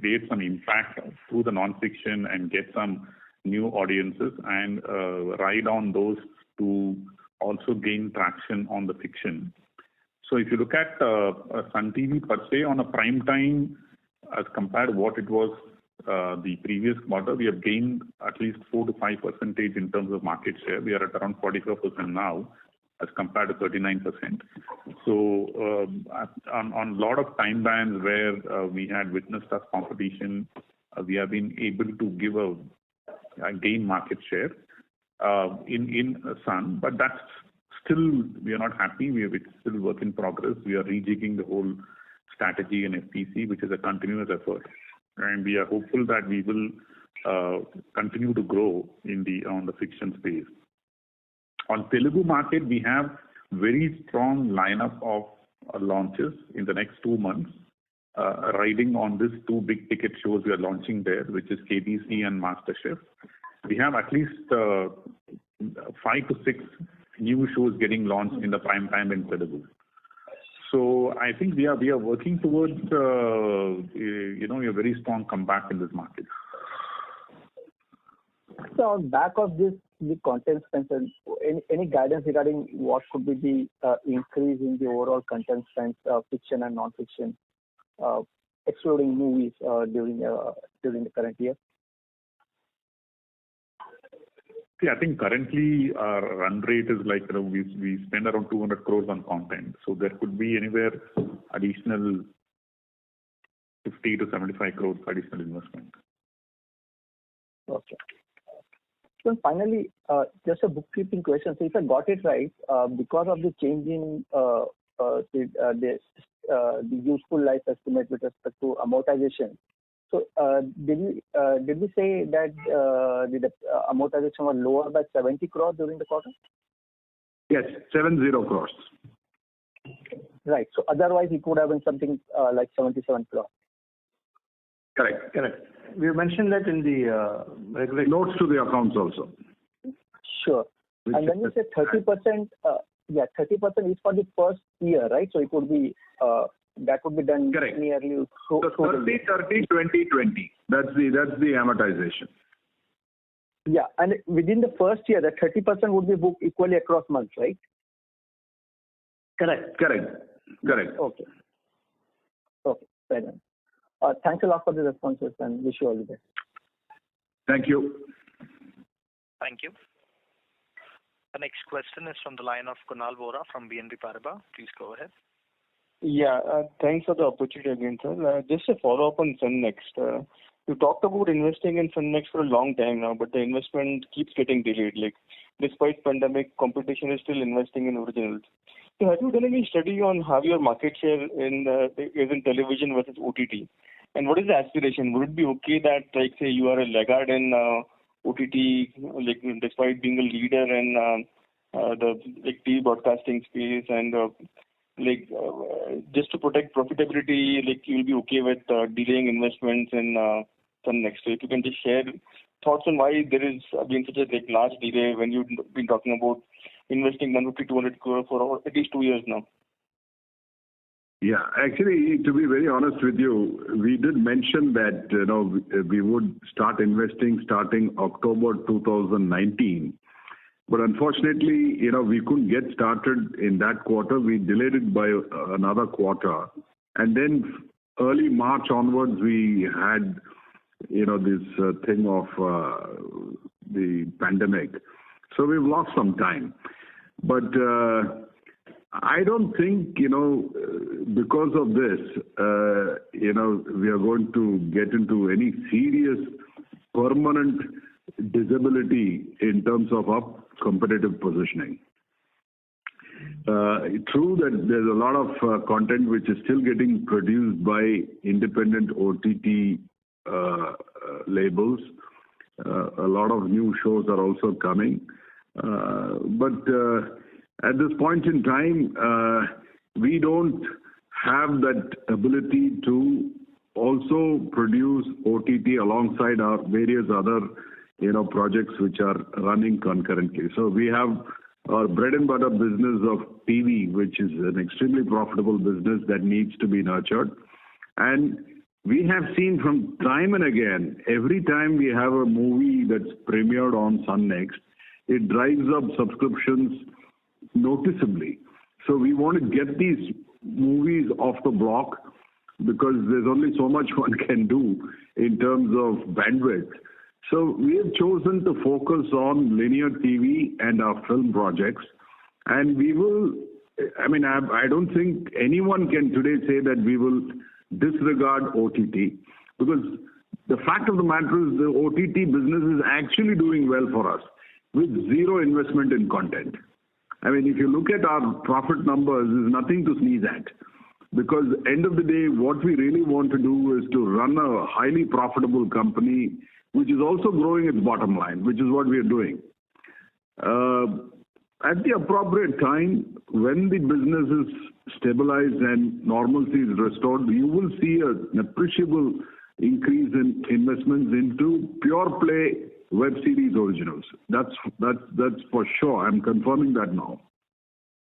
S5: create some impact through the non-fiction and get some new audiences and ride on those to also gain traction on the fiction. So if you look at SUNTV per se on a prime time as compared to what it was the previous quarter, we have gained at least 4 to 5% in terms of market share. We are at around 44% now as compared to 39%. So on a lot of time bands where we had witnessed as competition, we have been able to give a gain market share in Sun, but that's still, we are not happy. It's still work in progress. We are rejigging the whole strategy in FPC, which is a continuous effort. And we are hopeful that we will continue to grow on the fiction space. On Telugu market, we have very strong lineup of launches in the next 2 months, riding on these 2 big ticket shows we are launching there, which is KBC and MasterChef. We have at least 5 to 6 new shows getting launched in the prime time in Telugu. So I think we are working towards a very strong comeback in this market.
S8: So on back of this, the content spend, any guidance regarding what could be the increase in the overall content spend, fiction and non-fiction, excluding movies during the current year?
S5: See, I think currently our run rate is like we spend around 200 crores on content. So there could be anywhere additional 50 to 75 crores additional investment.
S8: Okay. So finally, just a bookkeeping question. So if I got it right, because of the change in the useful life estimate with respect to amortization, so did we say that the amortization was lower by 70 crores during the quarter?
S3: Yes, 70 crores.
S8: Right. So otherwise it would have been something like 77 crores.
S3: Correct.
S6: We mentioned that in the regular
S3: notes to the accounts also.
S8: Sure. And when you say 30%, 30% is for the first year, right? So it would be that would be done
S3: correct.
S8: Nearly.
S3: So 30, 20, 20. That's the amortization.
S8: Yeah, and within the first year, that 30% would be booked equally across months, right?
S3: Correct.
S8: Okay, fair enough. Thanks a lot for the responses and wish you all the best.
S3: Thank you.
S1: Thank you. The next question is from the line of Kunal Vora from BNP Paribas. Please go ahead.
S12: Yeah, thanks for the opportunity again, sir. Just a follow-up on Sun Next. You talked about investing in Sun Next for a long time now, but the investment keeps getting delayed. Like, despite pandemic, competition is still investing in originals. So have you done any study on how your market share is in television versus OTT? And what is the aspiration? Would it be okay that, like, say, you are a laggard in OTT, like, despite being a leader in the TV broadcasting space, and just to protect profitability, like, you'll be okay with delaying investments in Sun Next? So if you can just share thoughts on why there is been such a large delay when you've been talking about investing 150-200 crore for at least 2 years now.
S3: Yeah, actually, to be very honest with you, we did mention that we would start investing starting October 2019. But unfortunately, we couldn't get started in that quarter. We delayed it by another quarter. And then early March onwards, we had, this thing of the pandemic. So we've lost some time. But I don't think, because of this, we are going to get into any serious permanent disability in terms of our competitive positioning. True that there's a lot of content which is still getting produced by independent OTT labels. A lot of new shows are also coming. But at this point in time, we don't have that ability to also produce OTT alongside our various other, projects which are running concurrently. So we have our bread and butter business of TV, which is an extremely profitable business that needs to be nurtured. And we have seen from time and again, every time we have a movie that's premiered on Sun Next, it drives up subscriptions noticeably. So we want to get these movies off the block because there's only so much one can do in terms of bandwidth. So we have chosen to focus on linear TV and our film projects. And we will, I don't think anyone can today say that we will disregard OTT, because the fact of the matter is the OTT business is actually doing well for us with zero investment in content. If you look at our profit numbers, there's nothing to sneeze at. Because end of the day, what we really want to do is to run a highly profitable company which is also growing its bottom line, which is what we are doing. At the appropriate time, when the business is stabilized and normalcy is restored, you will see an appreciable increase in investments into pure play web series originals. That's for sure. I'm confirming that now.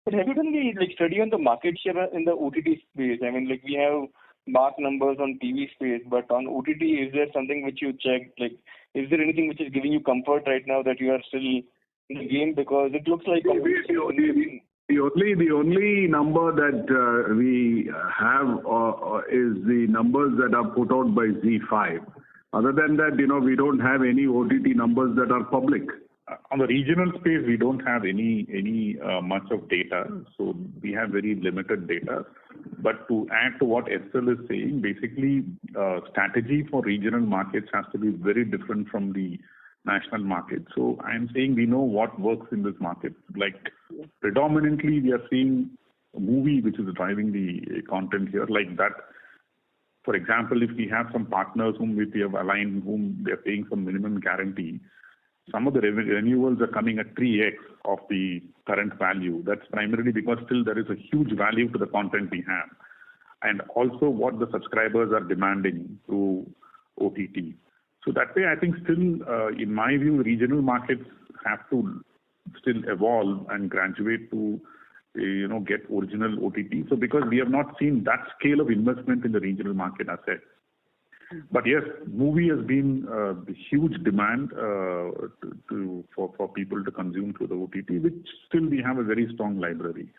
S12: But have you done the study on the market share in the OTT space? We have mark numbers on TV space, but on OTT, is there something which you checked? Is there anything which is giving you comfort right now that you are still in the game? Because it looks like
S3: the only number that we have is the numbers that are put out by Z5. Other than that, we don't have any OTT numbers that are public.
S5: On the regional space, we don't have any much of data, so we have very limited data. But to add to what Estelle is saying, basically, strategy for regional markets has to be very different from the national market. So I'm saying we know what works in this market. Predominantly, we are seeing a movie which is driving the content here, like that. For example, if we have some partners whom we have aligned, whom they are paying some minimum guarantee, some of the renewals are coming at 3x of the current value. That's primarily because still there is a huge value to the content we have. And also what the subscribers are demanding through OTT. So that way, I think still, in my view, regional markets have to still evolve and graduate to, get original OTT. So because we have not seen that scale of investment in the regional market as such. But yes, movie has been the huge demand for people to consume through the OTT, which still we have a very strong library.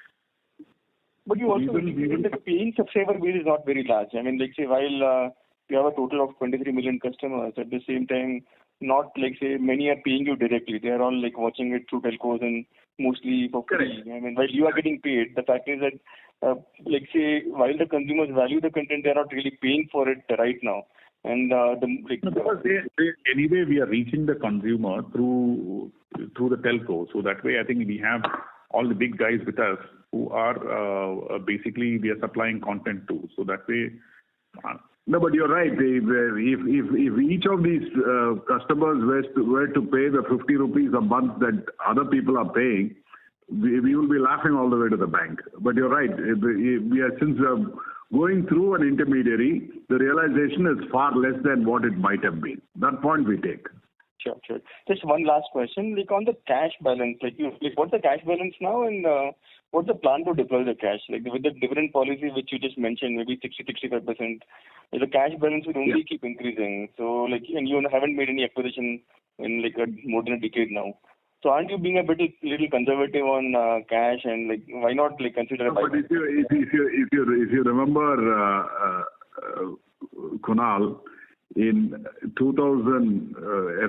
S12: But you also mentioned that the paying subscriber base is not very large. While you have a total of 23 million customers, at the same time, not many are paying you directly. They are all watching it through telcos and mostly for free. While you are getting paid, the fact is that while the consumers value the content, they are not really paying for it right now. And
S5: because anyway, we are reaching the consumer through the telco. So that way, I think we have all the big guys with us who are basically we are supplying content to. So that way.
S3: No, but you're right. If each of these customers were to pay the 50 rupees a month that other people are paying, we will be laughing all the way to the bank. But you're right. Since we are going through an intermediary, the realization is far less than what it might have been. That point we take.
S12: Sure. Just one last question. On the cash balance, what's the cash balance now, and what's the plan to deploy the cash? With the dividend policy which you just mentioned, maybe 60-65%, the cash balance will only keep increasing. So, and you haven't made any acquisition in more than a decade now. So aren't you being a little conservative on cash, and why not consider a buyback?
S3: But if you remember, Kunal, in 2000,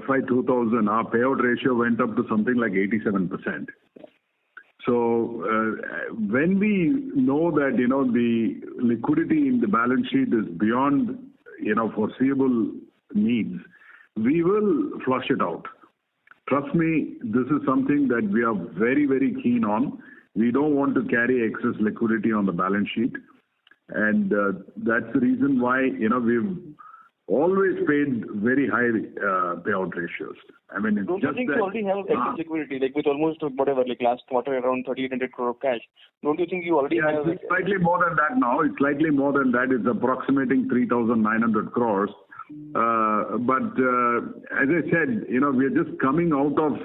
S3: FY 2000, our payout ratio went up to something like 87%. So when we know that, the liquidity in the balance sheet is beyond, foreseeable needs, we will flush it out. Trust me, this is something that we are very, very keen on. We don't want to carry excess liquidity on the balance sheet. And that's the reason why, we've always paid very high payout ratios. I mean, it's
S12: don't
S3: just
S12: you think
S3: that,
S12: you already have excess liquidity, like with almost last quarter around 3,800 crore of cash? Don't you think you already have?
S3: It's slightly more than that now. It's slightly more than that. It's approximating 3,900 crores. But as I said, we are just coming out of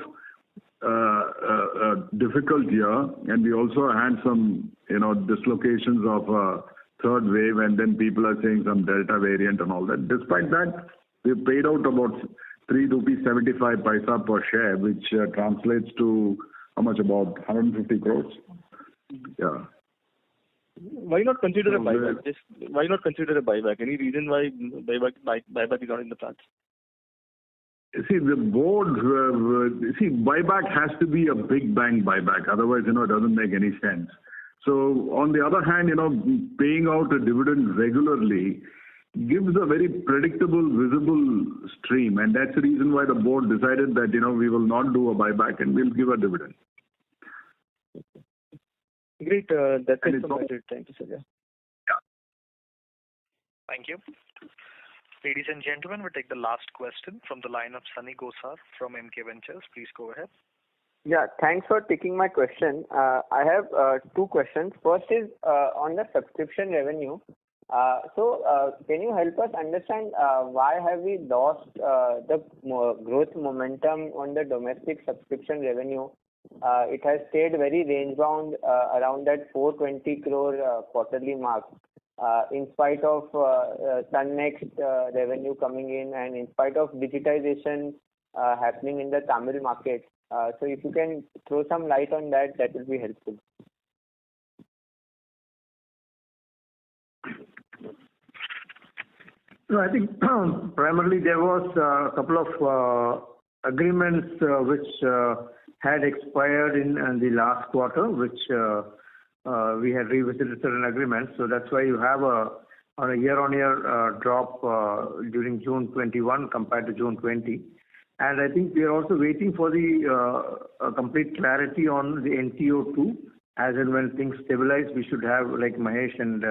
S3: a difficult year, and we also had some, dislocations of third wave, and then people are saying some Delta variant and all that. Despite that, we paid out about 3.75 rupees per share, which translates to how much? About 150 crores. Yeah.
S12: Why not consider a buyback? Why not consider a buyback? Any reason why buyback is not in the plans?
S3: See, the board, buyback has to be a big bang buyback. Otherwise, it doesn't make any sense. So on the other hand, paying out a dividend regularly gives a very predictable, visible stream. And that's the reason why the board decided that, we will not do a buyback and we'll give a dividend.
S12: Great. That's it from my side. Thank you, sir. Yeah.
S1: Thank you. Ladies and gentlemen, we take the last question from the line of Sunny Gosar from MK Ventures. Please go ahead.
S13: Yeah, thanks for taking my question. I have two questions. First is on the subscription revenue. So can you help us understand why have we lost the growth momentum on the domestic subscription revenue? It has stayed very range-bound around that 420 crore quarterly mark. In spite of SunNext revenue coming in and in spite of digitization happening in the Tamil market. So if you can throw some light on that, that will be helpful.
S6: No, I think primarily there was a couple of agreements which had expired in the last quarter, which we had revisited certain agreements. So that's why you have on a year-on-year drop during June 21 compared to June 20. And I think we are also waiting for the complete clarity on the NTO2. As and when things stabilize, we should have, like Mahesh and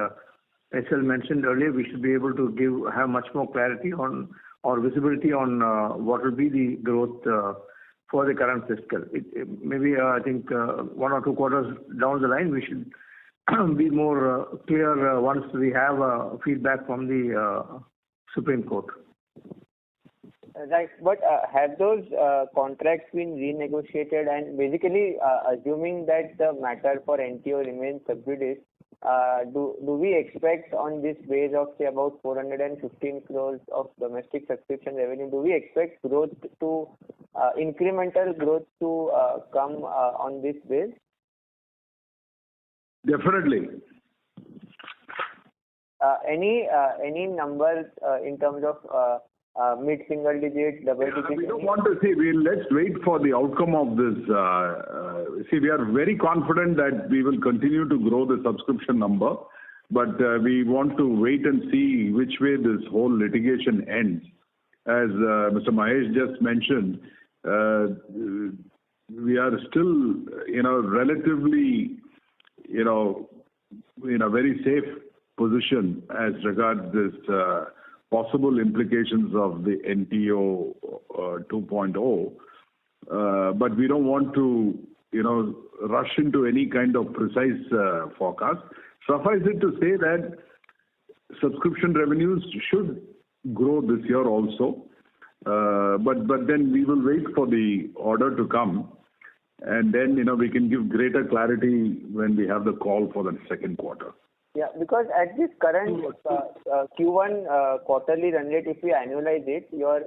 S6: SL mentioned earlier, we should be able to have much more clarity on or visibility on what will be the growth for the current fiscal. Maybe I think 1 or 2 quarters down the line, we should be more clear once we have feedback from the Supreme Court.
S13: Right, but have those contracts been renegotiated? And basically, assuming that the matter for NTO remains sub judice, do we expect on this base of say about 415 crores of domestic subscription revenue, do we expect growth to incremental growth to come on this base?
S3: Definitely.
S13: Any numbers in terms of mid-single digit, double digit?
S3: We don't want to see. Let's wait for the outcome of this. We are very confident that we will continue to grow the subscription number, but we want to wait and see which way this whole litigation ends. As Mr. Mahesh just mentioned, we are still, relatively, in a very safe position as regards this possible implications of the NTO 2.0, but we don't want to, rush into any kind of precise forecast. Suffice it to say that subscription revenues should grow this year also, but then we will wait for the order to come, and then we can give greater clarity when we have the call for the second quarter.
S13: Yeah, because at this current Q1 quarterly run rate, if we annualize it, your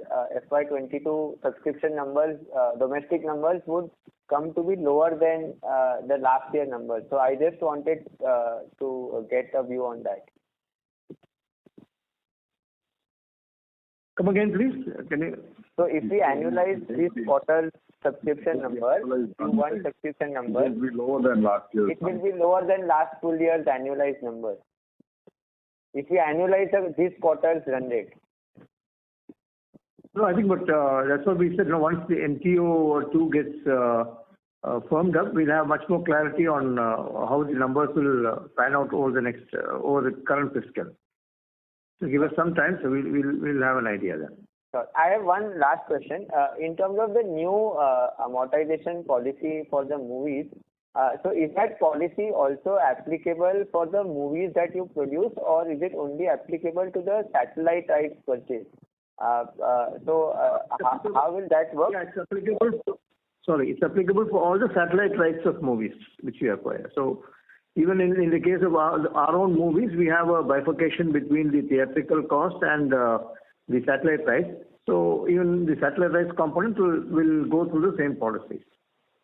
S13: FY22 subscription numbers, domestic numbers would come to be lower than the last year numbers. So I just wanted to get a view on that.
S6: Come again, please. Can you?
S13: So if we annualize this quarter's subscription number, Q1 subscription number,
S3: it will be lower than last year.
S13: it will be lower than last full year's annualized number. If we annualize this quarter's run rate.
S6: No, I think, but that's what we said. You know, once the NTO 2 gets firmed up, we'll have much more clarity on how the numbers will pan out over the current fiscal. So give us some time, so we'll have an idea then.
S13: Sure. I have one last question. In terms of the new amortization policy for the movies, so is that policy also applicable for the movies that you produce, or is it only applicable to the satellite rights purchase? How will that work?
S6: Yeah, it's applicable. It's applicable for all the satellite rights of movies which we acquire. So even in the case of our own movies, we have a bifurcation between the theatrical cost and the satellite rights. So even the satellite rights component will go through the same policies.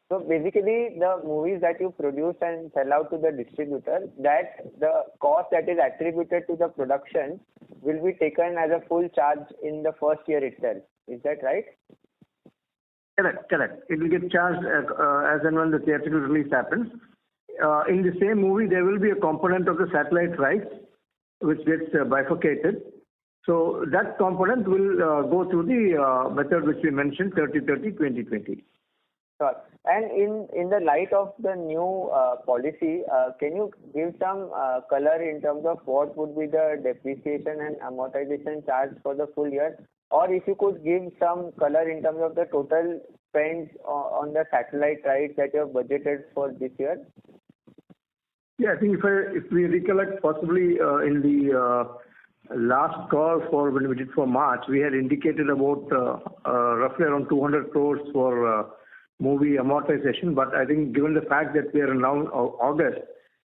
S13: So basically, the movies that you produce and sell out to the distributor, that the cost that is attributed to the production will be taken as a full charge in the first year itself. Is that right?
S6: Correct. It will get charged as and when the theatrical release happens. In the same movie, there will be a component of the satellite rights which gets bifurcated. So that component will go through the method which we mentioned, 30-30, 20-20.
S13: Sure. And in the light of the new policy, can you give some color in terms of what would be the depreciation and amortization charge for the full year? Or if you could give some color in terms of the total spends on the satellite rights that you have budgeted for this year?
S6: Yeah, I think if we recollect, possibly in the last call for when we did for March, we had indicated about roughly around 200 crores for movie amortization. But I think given the fact that we are now in August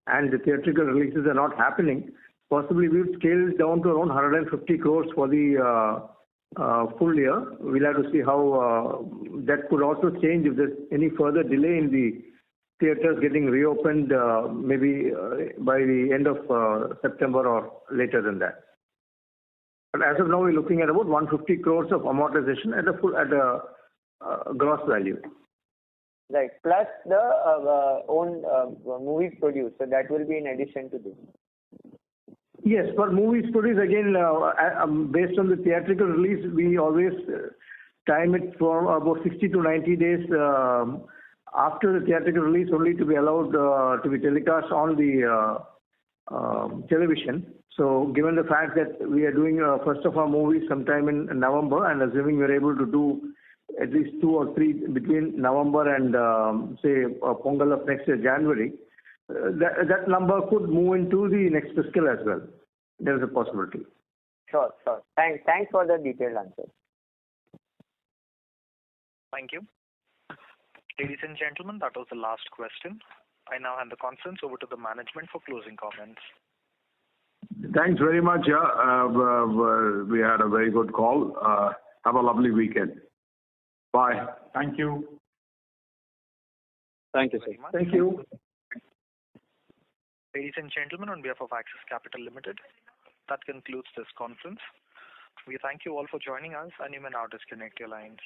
S6: and the theatrical releases are not happening, possibly we'll scale it down to around 150 crores for the full year. We'll have to see how that could also change if there's any further delay in the theaters getting reopened, maybe by the end of September or later than that. But as of now, we're looking at about 150 crores of amortization at a gross value.
S13: Right, plus the own movies produced. So that will be in addition to this.
S6: Yes, for movies produced, again, based on the theatrical release, we always time it for about 60 to 90 days after the theatrical release only to be allowed to be telecast on the television. So given the fact that we are doing first of our movies sometime in November, and assuming we're able to do at least 2 or 3 between November and say Pongal of next year, January, that number could move into the next fiscal as well. There is a possibility.
S13: Sure. Thanks for the detailed answer.
S1: Thank you. Ladies and gentlemen, that was the last question. I now hand the conference over to the management for closing comments.
S3: Thanks very much. We had a very good call. Have a lovely weekend. Bye.
S5: Thank you.
S2: Thank you, sir.
S6: Thank you.
S1: Ladies and gentlemen, on behalf of Axis Capital Limited, that concludes this conference. We thank you all for joining us, and you may now disconnect your lines.